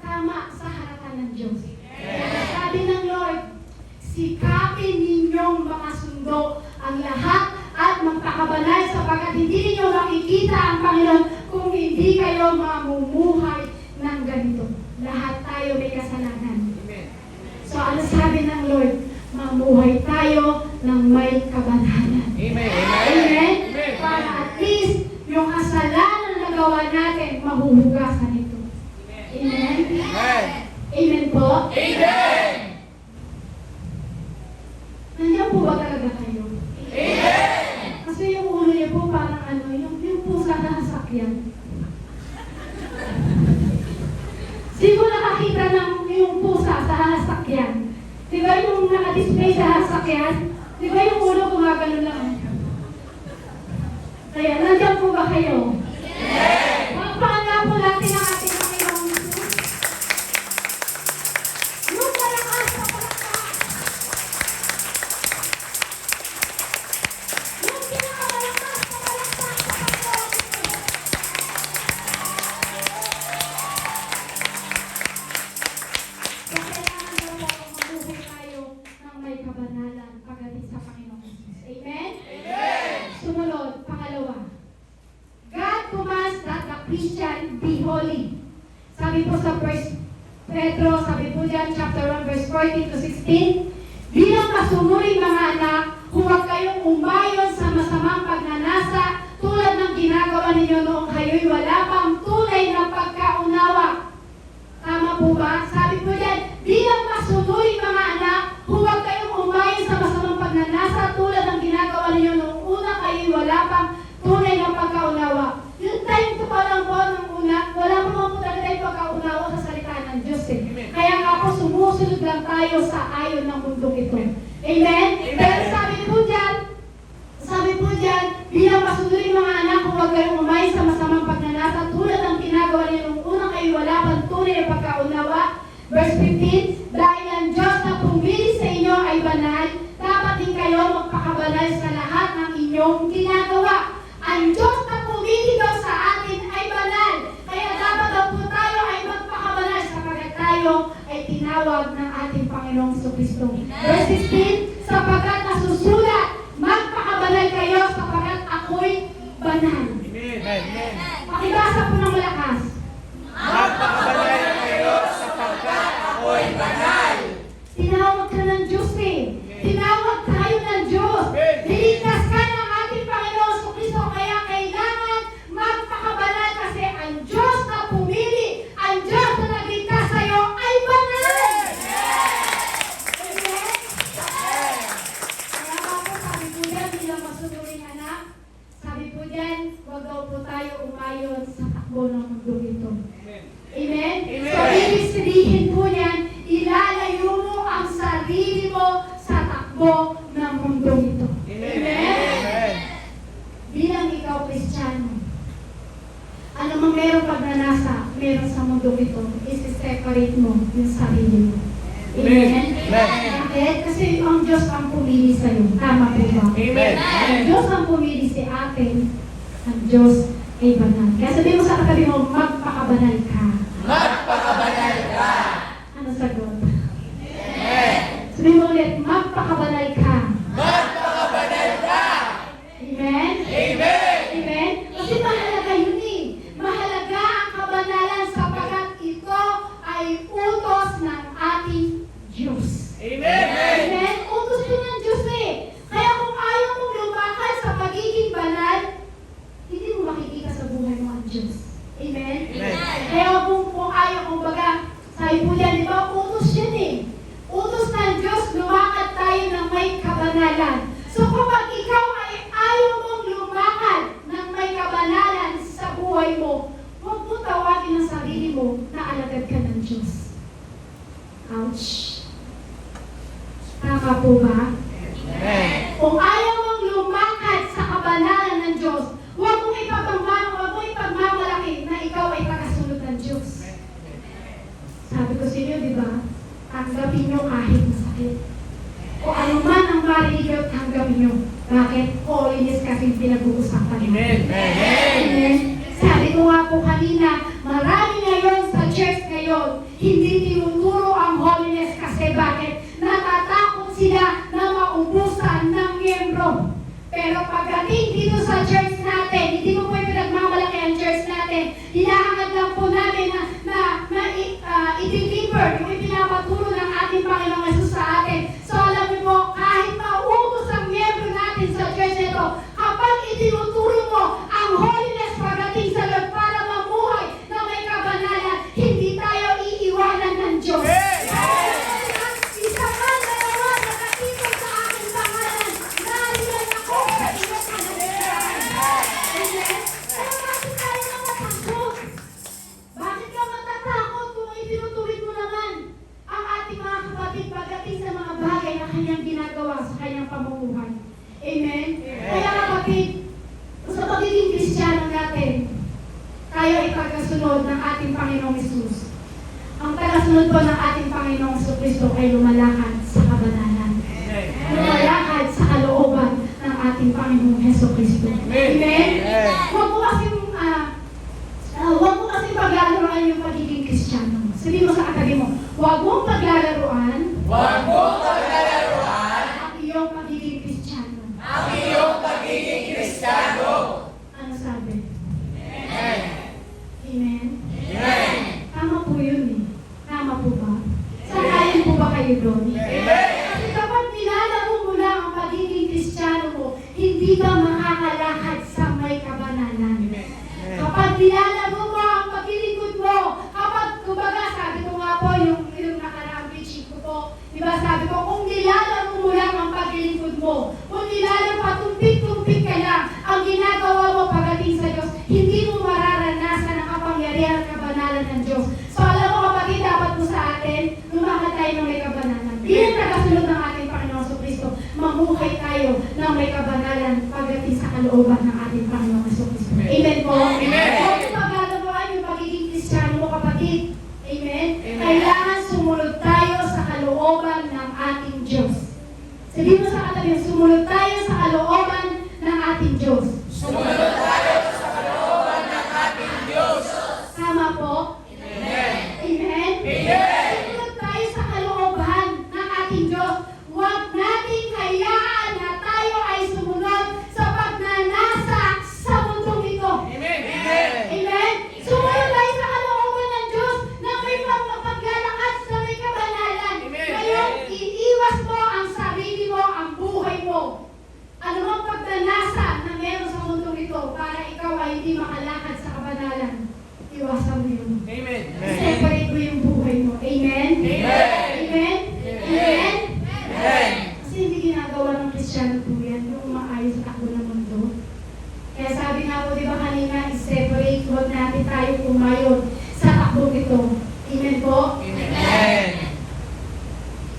tama sa harapan ng Diyos. Kaya sabi ng Lord, sikapin ninyong makasundo ang lahat at magpakabanal sapagkat hindi ninyo makikita ang Panginoon kung hindi kayo mamumuhay ng ganito. Lahat tayo may kasalanan. So ano sabi ng Lord? Mamuhay tayo ng may kabanalan. Amen! Amen? Para at least yung kasalanan na gawa natin, mahuhugasan ito. Amen? Amen! Amen po? Amen! Nandiyan po ba talaga kayo? Amen! Kasi yung ulo niya po parang yung pusa na sasakyan. Sino nakakita ng yung pusa sa sasakyan? Di ba yung naka-display sa sasakyan? Di ba yung ulo gumagano lang? Kaya, nandiyan po ba kayo? Magpaan nga po natin ang ating Panginoon Jesus. Yung malakas na palakpak. sabi po sa 1 Pedro, sabi po dyan, chapter 1, verse 14 to 16, bilang masunuring mga anak, huwag kayong umayon sa masamang pagnanasa tulad ng ginagawa ninyo noong kayo'y wala pang tunay na pagkaunawa. Tama po ba? Sabi po dyan, bilang masunuring mga anak, huwag kayong umayon sa masamang pagnanasa tulad ng ginagawa ninyo noong una kayo'y wala pang tunay na pagkaunawa. Yung time ko pa lang po nung una, wala po mga po talaga yung pagkaunawa sa salita ng Diyos eh. Kaya nga po, sumusunod lang tayo sa ayon ng mundong ito. Amen? Pero sabi po dyan, bilang masunurin mga anak, huwag kayong umayon sa masamang pagnanasa tulad ng ginagawa niyo nung unang kayo wala pang tunay na pagkaunawa. Verse 15, dahil ang Diyos na pumili sa inyo ay banal, dapat din kayo magpakabanal sa lahat ng inyong ginagawa. Ang Diyos na pumili daw sa atin ay banal, kaya dapat daw po tayo ay magpakabanal sapagkat tayo ay tinawag ng ating Panginoong Jesucristo. Verse 16, sapagkat nasusulat, magpakabanal kayo sapagkat ako'y banal. Amen. Pakibasa po ng malakas. Magpakabanal kayo sapagkat ako'y banal. Tinawag ka ng Diyos eh. Tinawag tayo ng Diyos. Niligtas ka ng ating Panginoon Jesucristo, kaya kailangan magpakabanal kasi ang Diyos na pumili, ang Diyos na nagligtas sa'yo ay banal. Amen? Kaya nga po sabi po dyan, bilang masunuring anak, sabi po dyan, huwag daw po tayo umayon sa takbo ng mundo ito. Amen? So, ibig sabihin po niyan, ilalayo mo ang sarili mo sa takbo ng mundo ito. Amen? Bilang ikaw, Kristiyano, ano mang meron pagnanasa, meron sa mundo ito, isi-separate mo yung sarili mo. Amen? Bakit? Kasi ang Diyos ang pumili sa'yo. Tama po ba? Amen. Ang Diyos ang pumili si atin. Ang Diyos ay banal. Kaya sabihin mo sa katabi mo, magpakabanal ka. Magpakabanal ka. Ano sagot? Amen. Sabihin mo ulit, magpakabanal ka. Magpakabanal ka. Amen? Amen. Amen? Kasi mahalaga yun eh. Mahalaga ang kabanalan sapagkat ito ay utos ng ating Diyos. Amen. Amen? Utos yun ng Diyos eh. Kaya kung ayaw mong lumakad sa pagiging banal, hindi mo makikita sa buhay mo ang Diyos. Amen? Amen. Kaya kung ayaw, kumbaga, sabi po yan, di ba, utos yan eh. Utos ng Diyos, lumakad tayo ng may kabanalan. So kapag ikaw ay ayaw mong lumakad ng may kabanalan sa buhay mo, huwag mo tawagin ang sarili mo na alagad ka ng Diyos. Ouch. Tama po ba? Amen. Kung ayaw mong lumakad sa kabanalan ng Diyos, huwag mong ipagmamalaki na ikaw ay tagasunod ng Diyos. Sabi ko sa inyo, di ba? Tanggapin nyo kahit masakit. O ano man ang marinig nyo, tanggapin nyo. Bakit? Holiness kasi pinag-uusapan natin. Amen. Sabi ko nga po kanina, marami ngayon sa church ngayon, hindi tinuturo ang holiness kasi bakit? Natatakot sila na maubusan ng miyembro. Pero pagdating dito sa church natin, hindi mo po pinagmamalaki ang church natin. Hinahangad lang po namin na i-deliver yung ipinapaturo ng ating Panginoong Yesus sa atin. So alam niyo po, kahit maubos ang miyembro natin sa church nito, kapag itinuturo mo ang holiness pagdating sa Lord para mamuhay na may kabanalan, hindi tayo iiwanan ng Diyos. Isa man, dalawa, nakatipon sa aking pangalan, nariyan ako sa iyong kaharian. Amen? Pero bakit tayo natatakot? Bakit ka matatakot kung itinutuwid mo naman ang ating mga kapatid pagdating sa mga bagay na kanyang ginagawa sa kanyang pamumuhay? Amen? Kaya kapatid, sa pagiging Kristiyano natin, tayo ay tagasunod ng ating Panginoong Hesus. Ang tagasunod po ng ating Panginoong Jesucristo ay lumalakad sa kabanalan. Lumalakad sa kalooban ng ating Panginoong Jesucristo. Amen? Huwag mo kasi paglalaroan yung pagiging Kristiyano. Sabihin mo sa katabi mo, huwag mong paglalaroan Huwag mong paglalaroan ang iyong pagiging Kristiyano. ang iyong pagiging Kristiyano. Ano sabi? Amen. Amen? Amen. Tama po hindi ka makakalakad sa may kabanalan. Kapag nilalago mo ang paglilingkod mo, kapag, kumbaga, sabi ko nga po, yung nakaraang preaching ko po, di ba sabi ko, kung nilalago mo lang ang paglilingkod mo, kung nilalago patumpik-tumpik ka lang, ang ginagawa mo pagdating sa Diyos, hindi mo mararanasan ang kapangyarihan at kabanalan ng Diyos. So alam mo kapatid, dapat mo sa atin, lumakad tayo ng may kabanalan. Bilang nagasunod ng ating Panginoon sa Kristo, mamuhay tayo ng may kabanalan pagdating sa kalooban ng ating Panginoon sa Kristo. Amen po? Amen. Kung pagkakawaan yung pagiging Kristiyano mo kapatid, amen? Kailangan sumunod tayo sa kalooban ng ating Diyos. Sabihin mo sa katabi, sumunod tayo sa kalooban ng ating Diyos. Sumunod tayo sa kalooban ng ating Diyos. Tama po? Amen. Amen? Amen. Sumunod tayo sa kalooban ng ating Diyos. Huwag nating hayaan na tayo ay sumunod sa pagnanasa sa mundong ito. Amen. Amen. Amen? Sumunod tayo sa kalooban ng Diyos na may paglalakad sa may kabanalan. Amen. Ngayon, iiwas mo ang sarili mo, ang buhay mo. Ano mang pagnanasa na meron sa mundong ito para ikaw ay hindi makalakad sa kabanalan. Iwasan mo yun. Amen. Separate mo yung buhay mo. Amen? Amen. Amen? Amen? Amen. Kasi hindi ginagawa ng Kristiyano po yan, yung maayos sa takbo ng mundo. Kaya sabi nga po, di ba kanina, i-separate, huwag natin tayo umayon sa takbo ito. Amen po? Amen.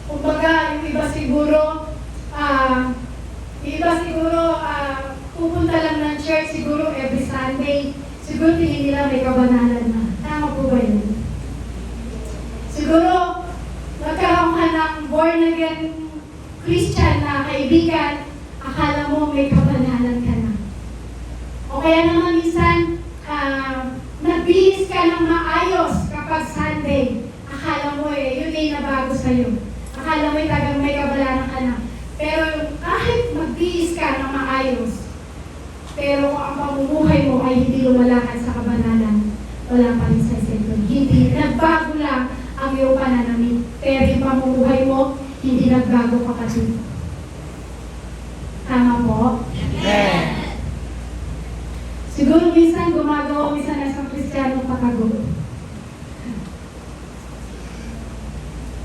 Kumbaga, yung iba siguro, pupunta lang ng church siguro every Sunday. Siguro tingin nila may kabanalan na. Tama po ba yun? Siguro, nagkaroon ka ng born again Christian na kaibigan, akala mo may kabanalan ka na. O kaya naman minsan, nagbihis ka ng maayos kapag Sunday. Akala mo yun ay nabago sa'yo. Akala mo tagang may kabanalan ka na. Pero kahit magbihis ka ng maayos, pero kung ang pamumuhay mo ay hindi lumalakad sa kabanalan, wala pa rin sa sentro. Hindi, nagbago lang ang iyong pananamit. Pero yung pamumuhay mo, hindi nagbago kapatid. Tama po? Amen. Siguro minsan gumagawa minsan na isang Kristiyano patago.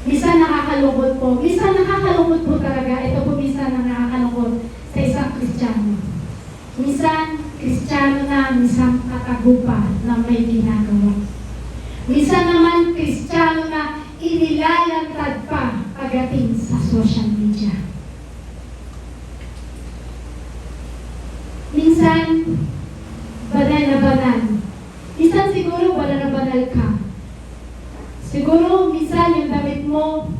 Minsan nakakalungkot po. Minsan nakakalungkot po talaga. Ito po minsan na nakakalungkot sa isang Kristiyano. Minsan, Kristiyano na, minsan patago pa na may ginagawa. Minsan naman, Kristiyano na inilalantad pa pagdating sa social media. Minsan, banal na banal. Minsan siguro banal na banal ka. Siguro minsan yung damit mo,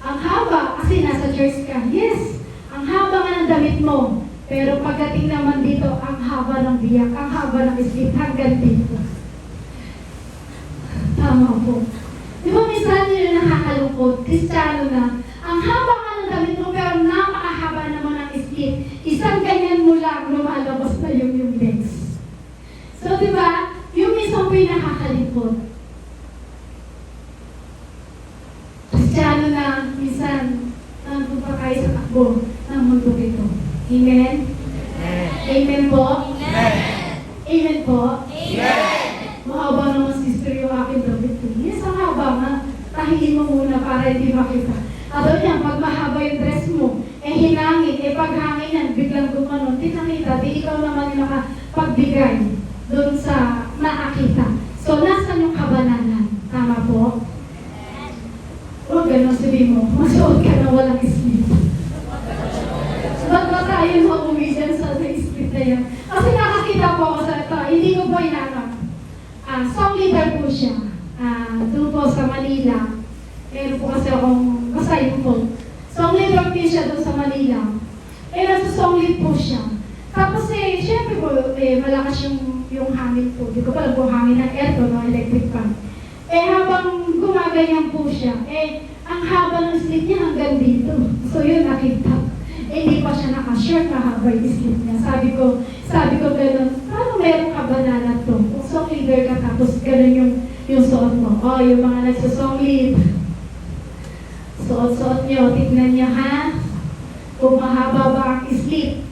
ang haba, kasi nasa church ka. Yes, ang haba nga ng damit mo. Pero pagdating naman dito, ang haba ng biyak, ang haba ng isip, hanggang dito. Tama po. Di ba minsan yun yung nakakalungkot, Kristiyano na, ang haba nga ng damit mo, pero napakahaba naman ng isip. Isang ganyan mo lang, lumalabas na yung legs. So, di ba, yung minsan po yung nakakalungkot. Kristiyano na, minsan, nandun pa kayo sa takbo ng mundo ito. Amen? Amen po? Amen. Amen po? Amen. Mahaba naman sister yung aking damit ko. Yes, ang haba nga. Tahilin mo muna para hindi makita. Ado yan, pag mahaba yung dress mo, hinangin, pag hangin yan, biglang gumanon, di nakita, di ikaw naman yung nakapagbigay doon sa nakakita. So, nasan yung kabanalan? Tama po? Huwag ganun sabihin mo, masuot ka na walang sleep. Ba't ba tayo mauwi dyan sa street na yan? Kasi nakakita po ako sa ito, hindi ko po inanap. Song leader po siya. Doon po sa Manila. Meron po kasi akong kasayin po. Song leader po siya doon sa Manila. Nasa song lead po siya. Tapos syempre po, malakas yung hangin po. Di ko pala po hangin ng aircon, no, electric fan. Habang gumaganyan po siya, ang haba ng sleep niya hanggang dito. So yun nakita. Hindi pa siya naka-shirt, mahaba yung sleep niya. Sabi ko gano'n, paano meron ka banana to? Kung song leader ka tapos gano'n yung suot mo. Yung mga nagsusong lead. Suot-suot nyo, tignan nyo ha. Kung mahaba ba ang sleep,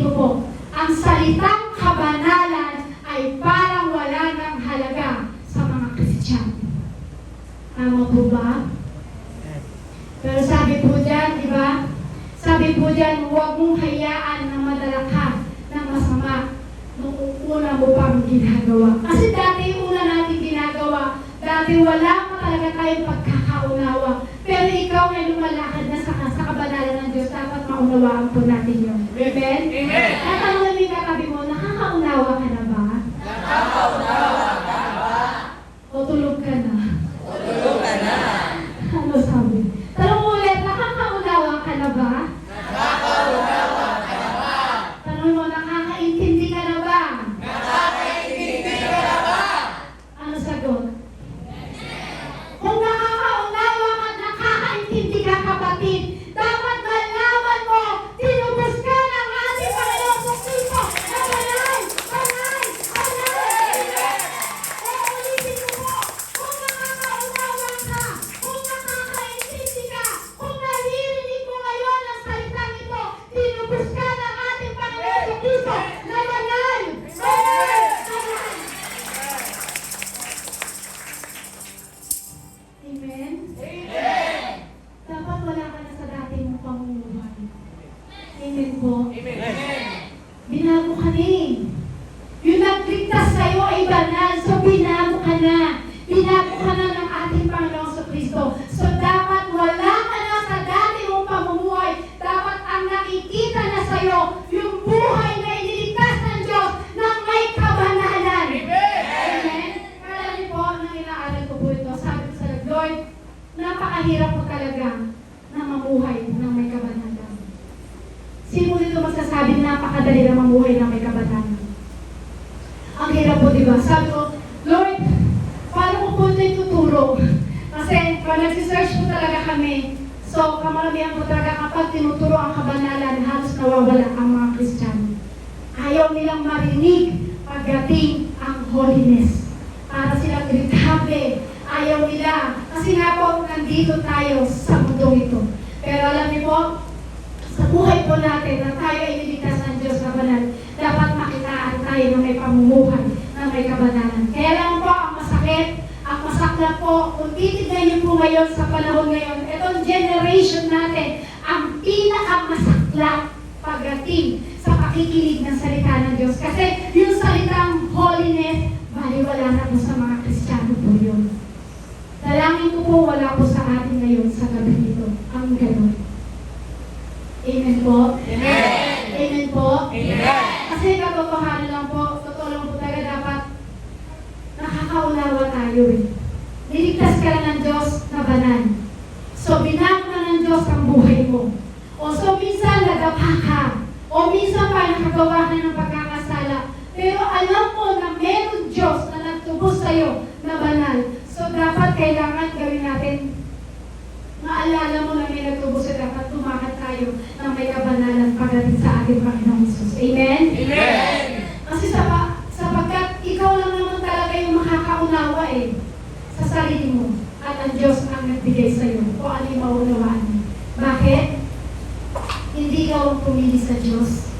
ko po, ang salitang kabanalan ay parang wala ng halaga sa mga Kristiyano. Tama po ba? Pero sabi po dyan, di ba? Sabi po dyan, huwag mong hayaan na madala ka ng masama nung una mo pang ginagawa. Kasi dati yung una natin ginagawa, dati wala pa talaga tayong pagkakaunawa. Pero ikaw ay lumalakad na sa kabanalan ng Diyos, dapat maunawaan po natin yun. Amen? Amen. At ang lamig katabi mo, nakakaunawa ka na ba? Nakakaunawa ka ba? O tulog ka na? Tulog ka na. Ano sabi? Tanong mo ulit, nakakaunawa ka na ba? Nakakaunawa ka na ba? Tanong mo, nakakaintindi ka na ba? Nakakaintindi ka na ba? Ano sagot? Kung nakakaunawa ka at nakakaintindi ka, kapatid, dapat malaman mo, tinubos ka ng ating Panginoon Kristo na banal, banal, banal. Uulitin ko po, kung nakakaunawa ka, kung nakakaintindi ka, kung naririnig mo ngayon ang salita nito, tinubos ka ng ating Panginoon Kristo na banal, banal, banal. Amen? Amen. Dapat wala ka na sa dati mong pamumuhay. Amen po. Amen. Binago ka na eh. Yung nagligtas sa'yo ay banal, so binago ka na. Binago ka na ng ating Panginoon sa Kristo. So dapat wala ka na sa dati mong pamumuhay. Dapat ang nakikita na sa'yo, yung buhay na iniligtas ng Diyos na may kabanalan. Amen? Pero alam niyo po, nang inaaral ko po ito, sabi ko sa Lord, napakahirap po talaga na mamuhay ng may kabanalan. Sino dito magsasabi na napakadali na mamuhay ng may kabanalan? Ang hirap po, di ba? Sabi ko, Lord, paano ko po ito ituturo? Kasi pag nagsisearch po talaga kami, so kamaramihan po talaga kapag tinuturo ang kabanalan, halos nawawala ang mga Kristiyano. Ayaw nilang marinig pagdating ang holiness. Para silang irritable. Ayaw nila. Kasi nga po, nandito tayo sa mundong ito. Pero alam niyo po, sa buhay po natin na tayo ay niligtas ng Diyos na banal, dapat makitaan tayo na may pamumuhay, na may kabanalan. Kaya lang po, ang masakit, ang masakla po, kung titignan niyo po ngayon sa panahon ngayon, itong generation natin, ang pinakamasakla pagdating sa pakikinig ng salita ng Diyos. Kasi yung salitang holiness, baliwala na po sa mga Kristiyano po yun. Dalangin ko po wala po sa atin ngayon sa gabi nito. Ang gano'n. Amen po? Amen. Amen po? Amen. Kasi katotohanan lang po, totoo lang po talaga dapat nakakaunawa tayo eh. Niligtas ka lang ng Diyos na banal. So binago na ng Diyos ang buhay mo. O so minsan nadapa ka. O minsan pa nakagawa ka ng pagkakasala. Pero alam mo na meron Diyos na nagtubos sa'yo na banal. So dapat kailangan gawin natin, maalala mo na may nagtubos sa dapat tumakat tayo na may kabanalan pagdating sa ating Panginoong Jesus. Amen? Amen. Kasi sapagkat ikaw lang naman talaga yung makakaunawa eh sa sarili mo. At ang Diyos ang nagbigay sa'yo kung ano yung maunawaan mo. Bakit? Hindi ikaw ang pumili sa Diyos.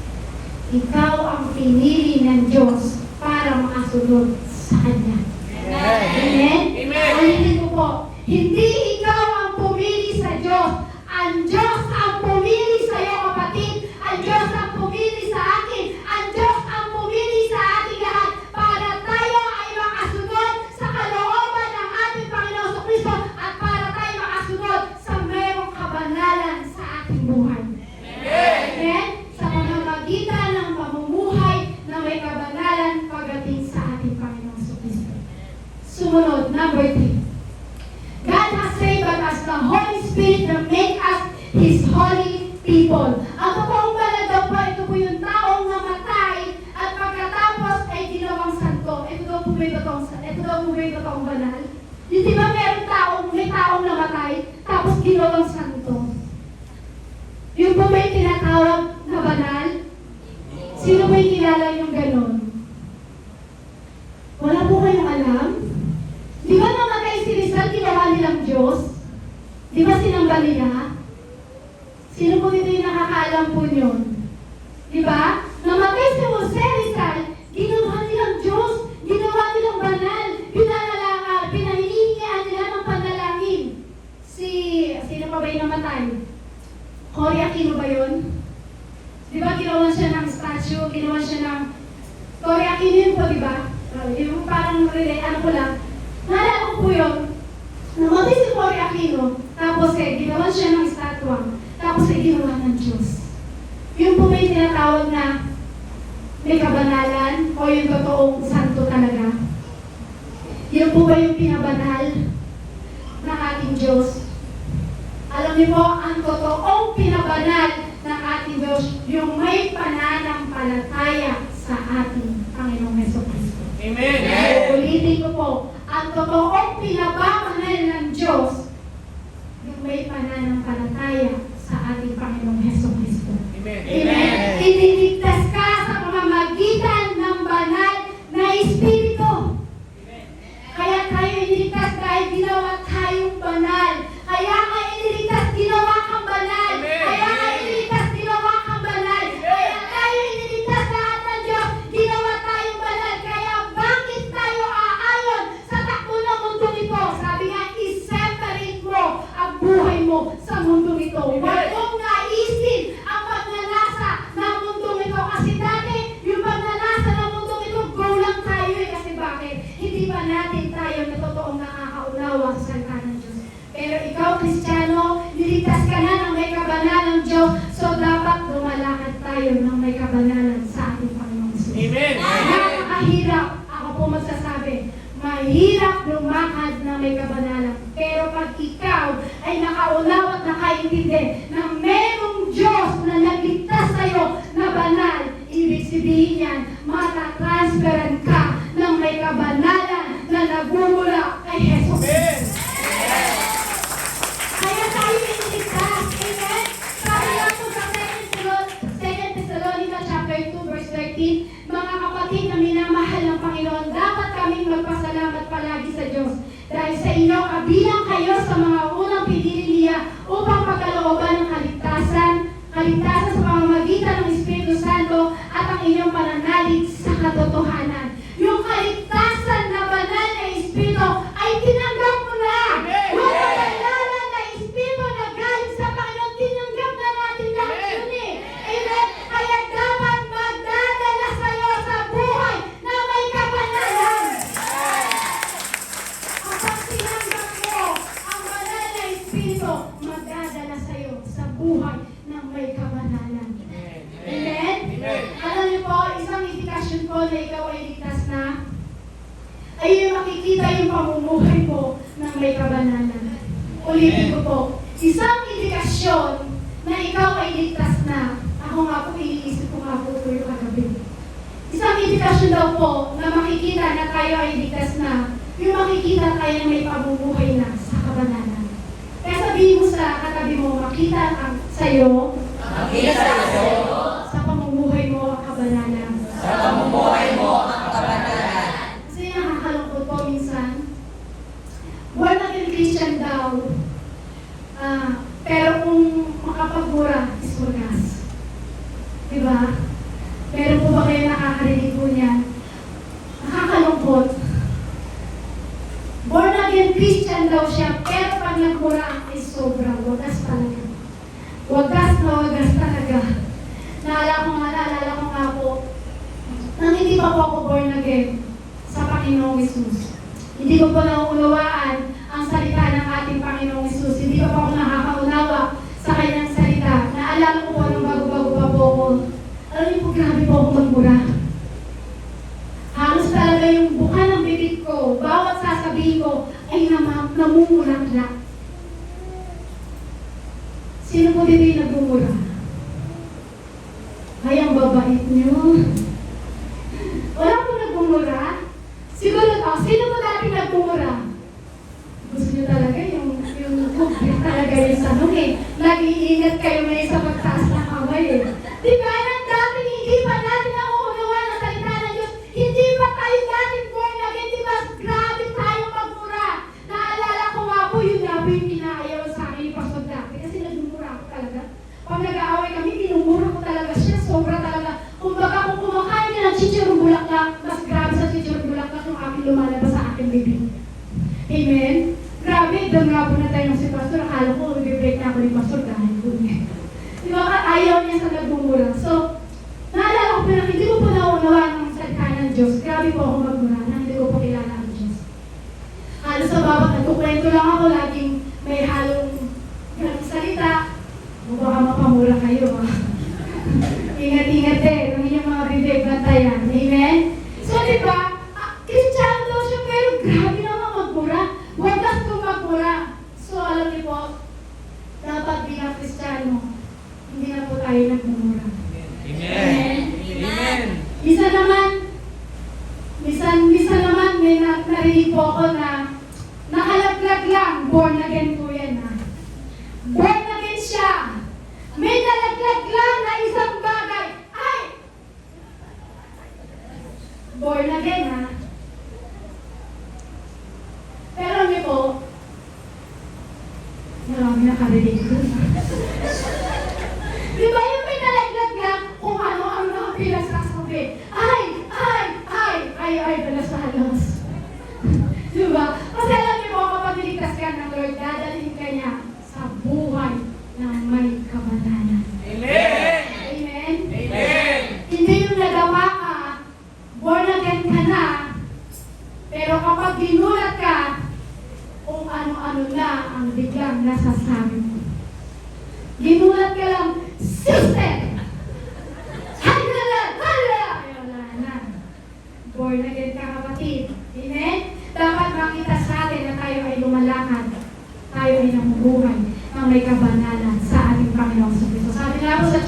Ikaw ang pinili ng Diyos para makasunod sa Kanya. Amen? Amen. Ulitin ko po, hindi ikaw ang pumili sa Diyos. Ang Diyos ang pumili sa iyo, kapatid. Ang Diyos ang pumili sa akin. Ang Diyos ang pumili sa ating lahat para tayo ay makasunod sa kalooban ng ating Panginoon Kristo at para tayo makasunod sa mayroong kabanalan sa ating buhay. Amen? Sa pamamagitan ng pamumuhay na may kabanalan pagdating sa ating Panginoon Kristo. Sumunod, number 3. God has saved us the Holy Spirit to make us His holy people. Ang totoong banal daw po, ito po yung taong namatay at pagkatapos ay ginawang santo. Ito daw po ba yung totoong banal? Yung di ba may taong namatay tapos ginawang santo? Yung po ba yung tinatawag na banal? Sino ba yung kilala yung ganon? Wala po kayong alam? Di ba namatay si Rizal, ginawa nilang Diyos? Di ba sinambal nila? Sino po dito yung nakakaalam po yun? Di ba? ginawa siya ng Tori Aquino yun po, di ba? Yung parang relay, ano ko lang. Naalala ko po yun, namatay si Tori Aquino, tapos ginawa siya ng estatwa, tapos ginawa ng Diyos. Yung po may tinatawag na may kabanalan o yung totoong santo talaga. Yun po ba yung pinabanal ng ating Diyos? Alam niyo po, ang totoong pinabanal ng ating Diyos, yung may pananampalataya sa ating Panginoong Jesucristo. Amen. Ulitin ko po, ang totoong pinababanal ng Diyos, yung may pananampalataya sa ating Panginoong Jesucristo. Amen. Amen. Iniligtas ka sa pamamagitan ng banal na Espiritu. Kaya tayo iniligtas dahil ginawa tayong banal. Kaya nga iniligtas, ginawa kang banal. Kaya nga iniligtas, ginawa kang banal. Kaya tayo iniligtas lahat ng Diyos, ginawa tayong banal. Kaya bakit tayo aayon sa takbo ng mundo nito? Sabi nga, i-separate mo ang buhay mo sa mundo nito. Huwag mong naisin ang pagnanasa ng mundo nito. Kasi dati, yung pagnanasa ng mundo nito, go lang tayo eh. Kasi bakit? Hindi ba natin tayo na totoong nakakaunawa sa salita ng Diyos? Pero ikaw, Kristiyano, niligtas ka na ng may kabanalan ng Diyos, so dapat lumalakad tayo ng may kabanalan sa ating Panginoong Jesus. Amen. Napakahirap, ako po magsasabi, mahirap lumakad ng may kabanalan. Pero pag ikaw ay nakaunawa at nakaintindi na merong Diyos na nagligtas sa'yo na banal, ibig sabihin yan, matatransferan ka ng may kabanalan na nagmumula kay Jesus. Amen. Kaya tayo iniligtas. Amen? Sabi lang po sa 2 Thessalonica chapter 2 verse 13, mga kapatid na minamahal ng Panginoon, dapat kaming magpasalamat palagi sa Diyos. Dahil sa inyo, kabilang kayo sa mga unang pinili niya upang pagkalooban ng kaligtasan sa pamamagitan ng Espiritu Santo at ang inyong pananalig sa katotohanan. Yung kaligtasan na banal na Espiritu ay tinanggap mo na. Yung kabanalan na Espiritu na galing sa Panginoon, tinanggap na natin lahat yun eh. Amen? Kaya dapat magdadala sa'yo sa buhay na may kabanalan. Kapag tinanggap mo ang banal na Espiritu, magdadala sa'yo sa buhay ng may kabanalan. Amen? Alam niyo po, isang indikasyon po na ikaw ay ligtas na, ay yung makikita yung pamumuhay mo ng may kabanalan. Ulitin ko po, isang indikasyon na ikaw ay ligtas na, ako nga po, iniisip ko nga po yung kagabi. Isang indikasyon daw po na makikita na tayo ay ligtas na, yung makikita tayo na may pamumuhay na sa kabanalan. Kaya sabihin mo sa katabi mo, makita ang sa'yo, sa pamumuhay mo ang kabanalan. Sa pamumuhay mo ang kabanalan. Kasi nakakalungkot po minsan, born again Christian daw, pero kung makapagmura, is wagas. Diba? Meron po ba kayo nakakarinig po niyan? Nakakalungkot. Born again Christian daw siya, pero pag nagmura, is sobrang wagas talaga. Wagas na wagas talaga. Naalala ko nga po, nang hindi pa po ako born again sa Panginoong Hesus. Hindi ko po nauunawaan ang salita ng ating Panginoong Hesus. Hindi ko po ako nakakaunawa sa kanyang salita. Naalala ko po nung bago-bago pa po ako. Alam niyo po, grabe po ako magmura. Halos talaga yung buka ng bibig ko, bawat sasabihin ko ay namumulak-lak. Sino po dito yung nagmumura? Ay, ang babait niyo. Wala po nagmumura? Siguro, sino po dati nagmumura? Gusto niyo talaga yung complete talaga yung sanong eh. Nag-iingat kayo ngayon sa pagtaas ng kamay eh. Di ba, nang dati hindi pa natin nauunawa ng salita ng Diyos, hindi pa tayo dating born again, di ba? Grabe tayo magmura. Naalala ko nga po, yun nga po yung kinaayaw sa akin ni Pastor dati kasi nagmumura ako talaga. Pag nag-aaway kami, pinumura ko talaga siya, sobra talaga. Kumbaga kung kumakain ka ng chichirong bulaklak, mas grabe sa chichirong bulaklak yung aking lumalabas sa aking bibig. Amen? Grabe, doon nga po na tayo ng si Pastor. Akala ko, i-break na ako ni Pastor dahil po niya. Di ba, ayaw niya sa nagmumura. So, naalala ko po na hindi ko Nagkukwento lang ako, laging may halong salita. Baka mapamura kayo, ha? Ingat-ingat din, ang inyong mga bibig bantayan. Amen? So, di ba, Kristiyano daw siya, pero grabe naman magmura. Wagas kong magmura. So, alam niyo po, dapat bilang Kristiyano, hindi na po tayo nagmumura. Amen. Amen. Minsan naman may narinig po ako na nakalaglag lang, born again po yan, ha? Born again siya. May nalaglag lang na isang bagay. Ay! Born again, ha? Pero alam po, marami nakarinig ko. Di ba yung may nalaglag lang kung ano-ano na ang pinagsasabi? Ay, palasalos. Di ba? Kasi alam niyo po, kapag niligtas ka ng Lord, dadalhin ka niya sa buhay na may kabanalan. Amen. Amen? Amen. Hindi yung nagawa ka, born again ka na, pero kapag ginulat ka, kung ano-ano na ang biglang nasasabi mo. Ginulat ka lang, sister! Halala! Wala na. Born again ka, kapatid. Amen? Dapat makita sa atin na tayo ay lumalakad. Tayo ay namumuhay ng may kabanalan sa ating Panginoong Kristo. Sabi nga po sa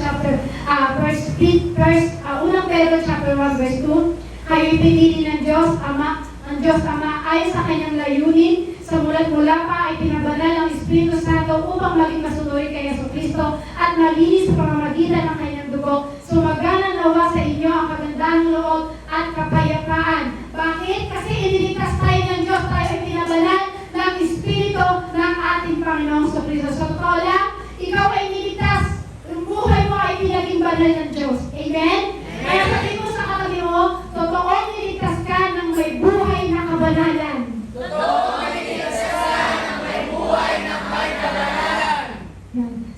unang Pedro chapter 1 verse 2, kayo'y pinili ng Diyos Ama, ang Diyos Ama ay sa kanyang layunin, sa mulat mula pa ay pinabanal ng Espiritu Santo upang maging masunurin kay Jesucristo at malinis sa pamamagitan ng kanyang dugo. Sumagana nawa sa inyo ang kagandahang loob at kapayapaan. Bakit? Kasi iniligtas tayo ng Diyos, tayo ay pinabanal ng Espiritu ng ating Panginoong Kristo. Sa totoo lang, ikaw ay niligtas, ang buhay mo ay pinaging banal ng Diyos. Amen? Kaya sabihin mo sa katabi mo, totoo niligtas ka ng may buhay na kabanalan.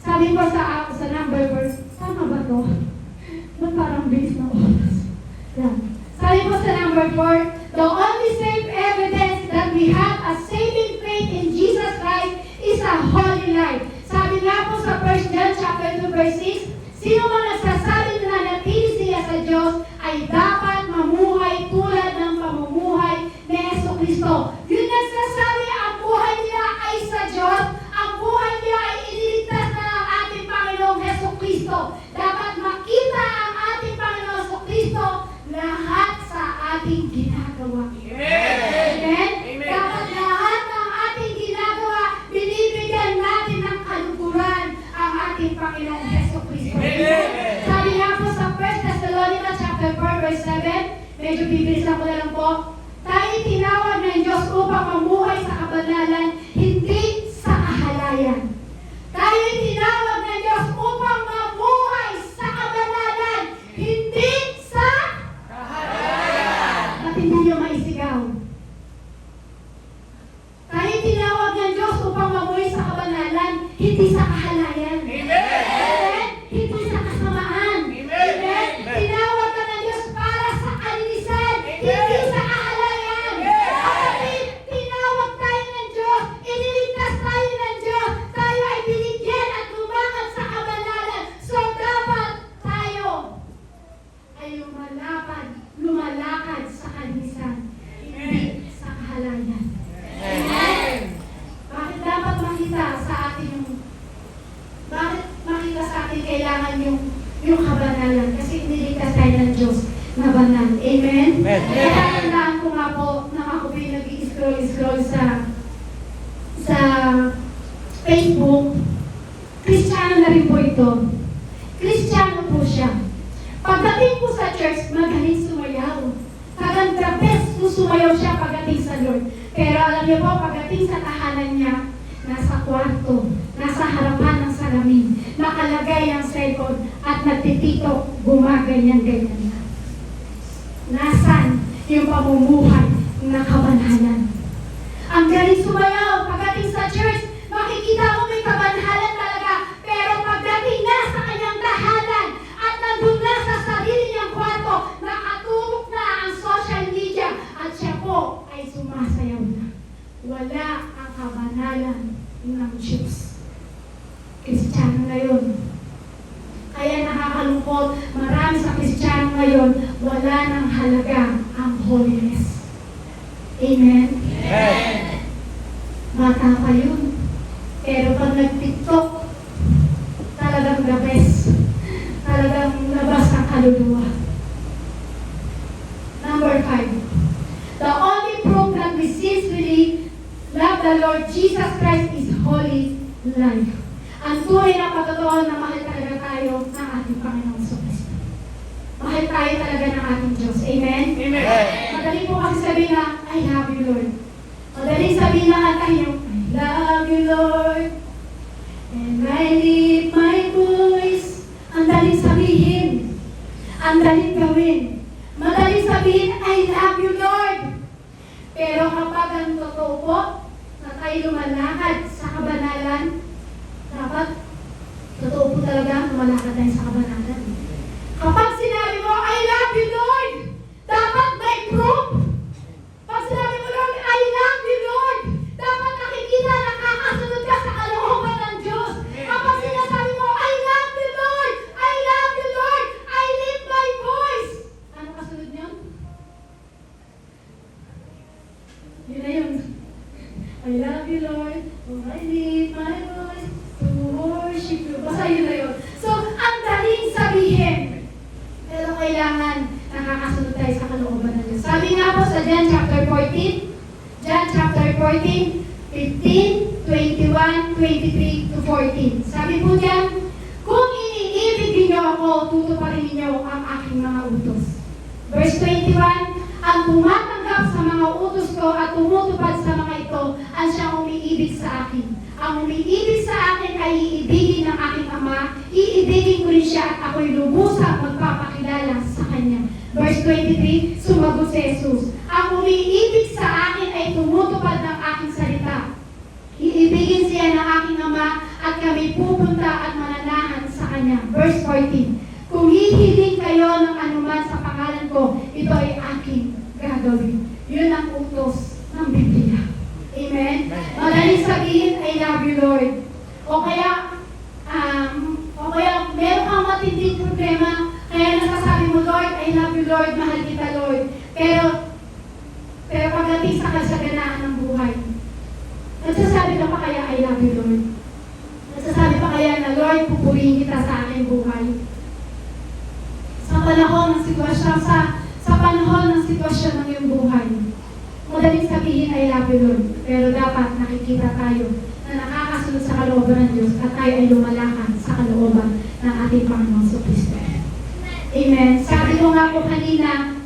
Sabi ko sa number verse, tama ba to? Ba't parang bilis na oras? Yan. Sabi ko sa number 4, the only safe evidence that we have a saving faith in Jesus Christ is a holy life. Sabi nga po sa 1 John chapter 2 verse 6, sino man nagsasabi na nanatili siya sa Diyos ay dapat mamuhay tulad ng pamumuhay ni Jesucristo. Yung nagsasabi ang buhay niya ay sa Diyos, ang buhay niya ay iniligtas na ng ating Panginoong Jesucristo. Dapat makita ang ating Panginoong Jesucristo lahat sa ating ginagawa. Amen? Dapat lahat ng ating ginagawa, binibigyan natin ng kaluguran ang ating Panginoong Jesucristo. Sabi nga po sa 1 Thessalonians chapter 4 verse 7, medyo bibilisan ko na lang po, tayo tinawag ng Diyos upang mamuhay sa kabanalan, hindi sa kahalayan. Tayo tinawag ng Diyos upang mamuhay sa kabanalan, hindi sa kahalayan. At hindi nyo maisigaw. Tayo tinawag ng Diyos upang mamuhay sa kabanalan, hindi sa kahalayan. Amen? Hindi sa kasamaan. Amen? Tinawag ka ng Diyos para sa kalinisan, hindi sa kahalayan. Kapatid, tinawag tayo ng Diyos, iniligtas tayo ng Diyos, tayo ay binigyan at lumakad sa kabanalan. So dapat tayo ay lumalakad sa kalinisan, hindi sa kahalayan. Amen? Bakit dapat makita sa atin kailangan yung kabanalan? Kasi iniligtas tayo ng Diyos na banal. Amen? Kaya ko nga po na ako po yung nag-i-scroll sa Facebook. Kristiyano na rin po ito. Kristiyano po siya. Pagdating po sa church, magaling sumayaw. Tagang the best sumayaw siya pagdating sa Lord. Pero alam niyo po, pagdating sa tahanan niya, nasa kwarto, nasa harapan ng salamin, nakalagay ang cellphone at nagtitito, gumaganyan-ganyan na. Nasaan yung pamumuhay na kabanalan? Ang galing sumayaw, pagdating sa church, makikita mo may kabanalan talaga, pero pagdating na sa kanyang tahanan at nandun na sa sarili niyang kwarto, nakatutok na ang social media at siya po ay sumasayaw na. Wala ang ngayon, wala nang halaga ang holiness. Amen? Bata pa yun. Pero pag nag-TikTok, talagang the best. Talagang labas ang kaluluwa. Number 5. The only proof that we sincerely love the Lord Jesus Christ is holy life. Ang tunay na pagkatotoo na mahal talaga tayo ng ating Panginoong Kristo. Mahal tayo talaga ng ating Diyos. Amen? Amen. Madali po kasi sabihin na, I love you, Lord. Madaling sabihin na kantahin yung, I love you, Lord. And I lift my voice. Ang daling sabihin. Ang daling gawin. Madaling sabihin, I love you, Lord. Pero kapag ang totoo po, na tayo lumalakad sa kabanalan, dapat, totoo po talaga, lumalakad tayo sa kabanalan. Kapag sinabi mo, I love you, Lord, dapat may proof. Pag sinabi mo, Lord, I love you, Lord, dapat nakikita, nakakasunod ka sa kalooban ng Diyos. Kapag sinasabi mo, I love you, Lord, I love you, Lord, I lift my voice. Ano kasunod niyo? Yun na yun. I love you, Lord, oh, I lift my voice to worship you. Basta yun na yun. So, ang daling sabihin, pero kailangan nakakasunod tayo sa kalooban ng Diyos. Sabi nga po sa John chapter 14, 15, 21, 23 to 14. Sabi po diyan, kung iniibig niyo ako, tutuparin niyo ang aking mga utos. Verse 21, ang tumatanggap sa mga utos ko at tumutupad sa mga ito, ang siyang umiibig sa akin. Ang umiibig sa akin ay iibigin ng aking Ama, iibigin ko rin siya at ako'y lubusang magpapakilala sa Kanya. Verse 23, sumagot si Jesus, ang umiibig sa akin ay tumutupad ng aking salita. Iibigin siya ng aking Ama at kami pupunta at mananahan sa Kanya. Verse 14, kung hihiling kayo ng anuman sa pangalan ko, ito ay aking gagawin. Yun ang utos ng Biblia. Amen? Madaling sabihin, I love you, Lord. O kaya meron kang matinding problema, kaya nasasabi mo, Lord, I love you, Lord, mahal kita, Lord. Pero pagdating sa kasaganaan ng buhay, nagsasabi ka pa kaya, I love you, Lord. Nagsasabi pa kaya na, Lord, pupurihin kita sa aking buhay. Sa panahon ng sitwasyon ng iyong buhay, madaling sabihin, I love you, Lord. Pero dapat nakikita tayo na nakakasunod sa kalooban ng Diyos at tayo ay lumalakad sa kalooban ng ating Panginoong Kristo. Amen. Sabi ko nga po kanina,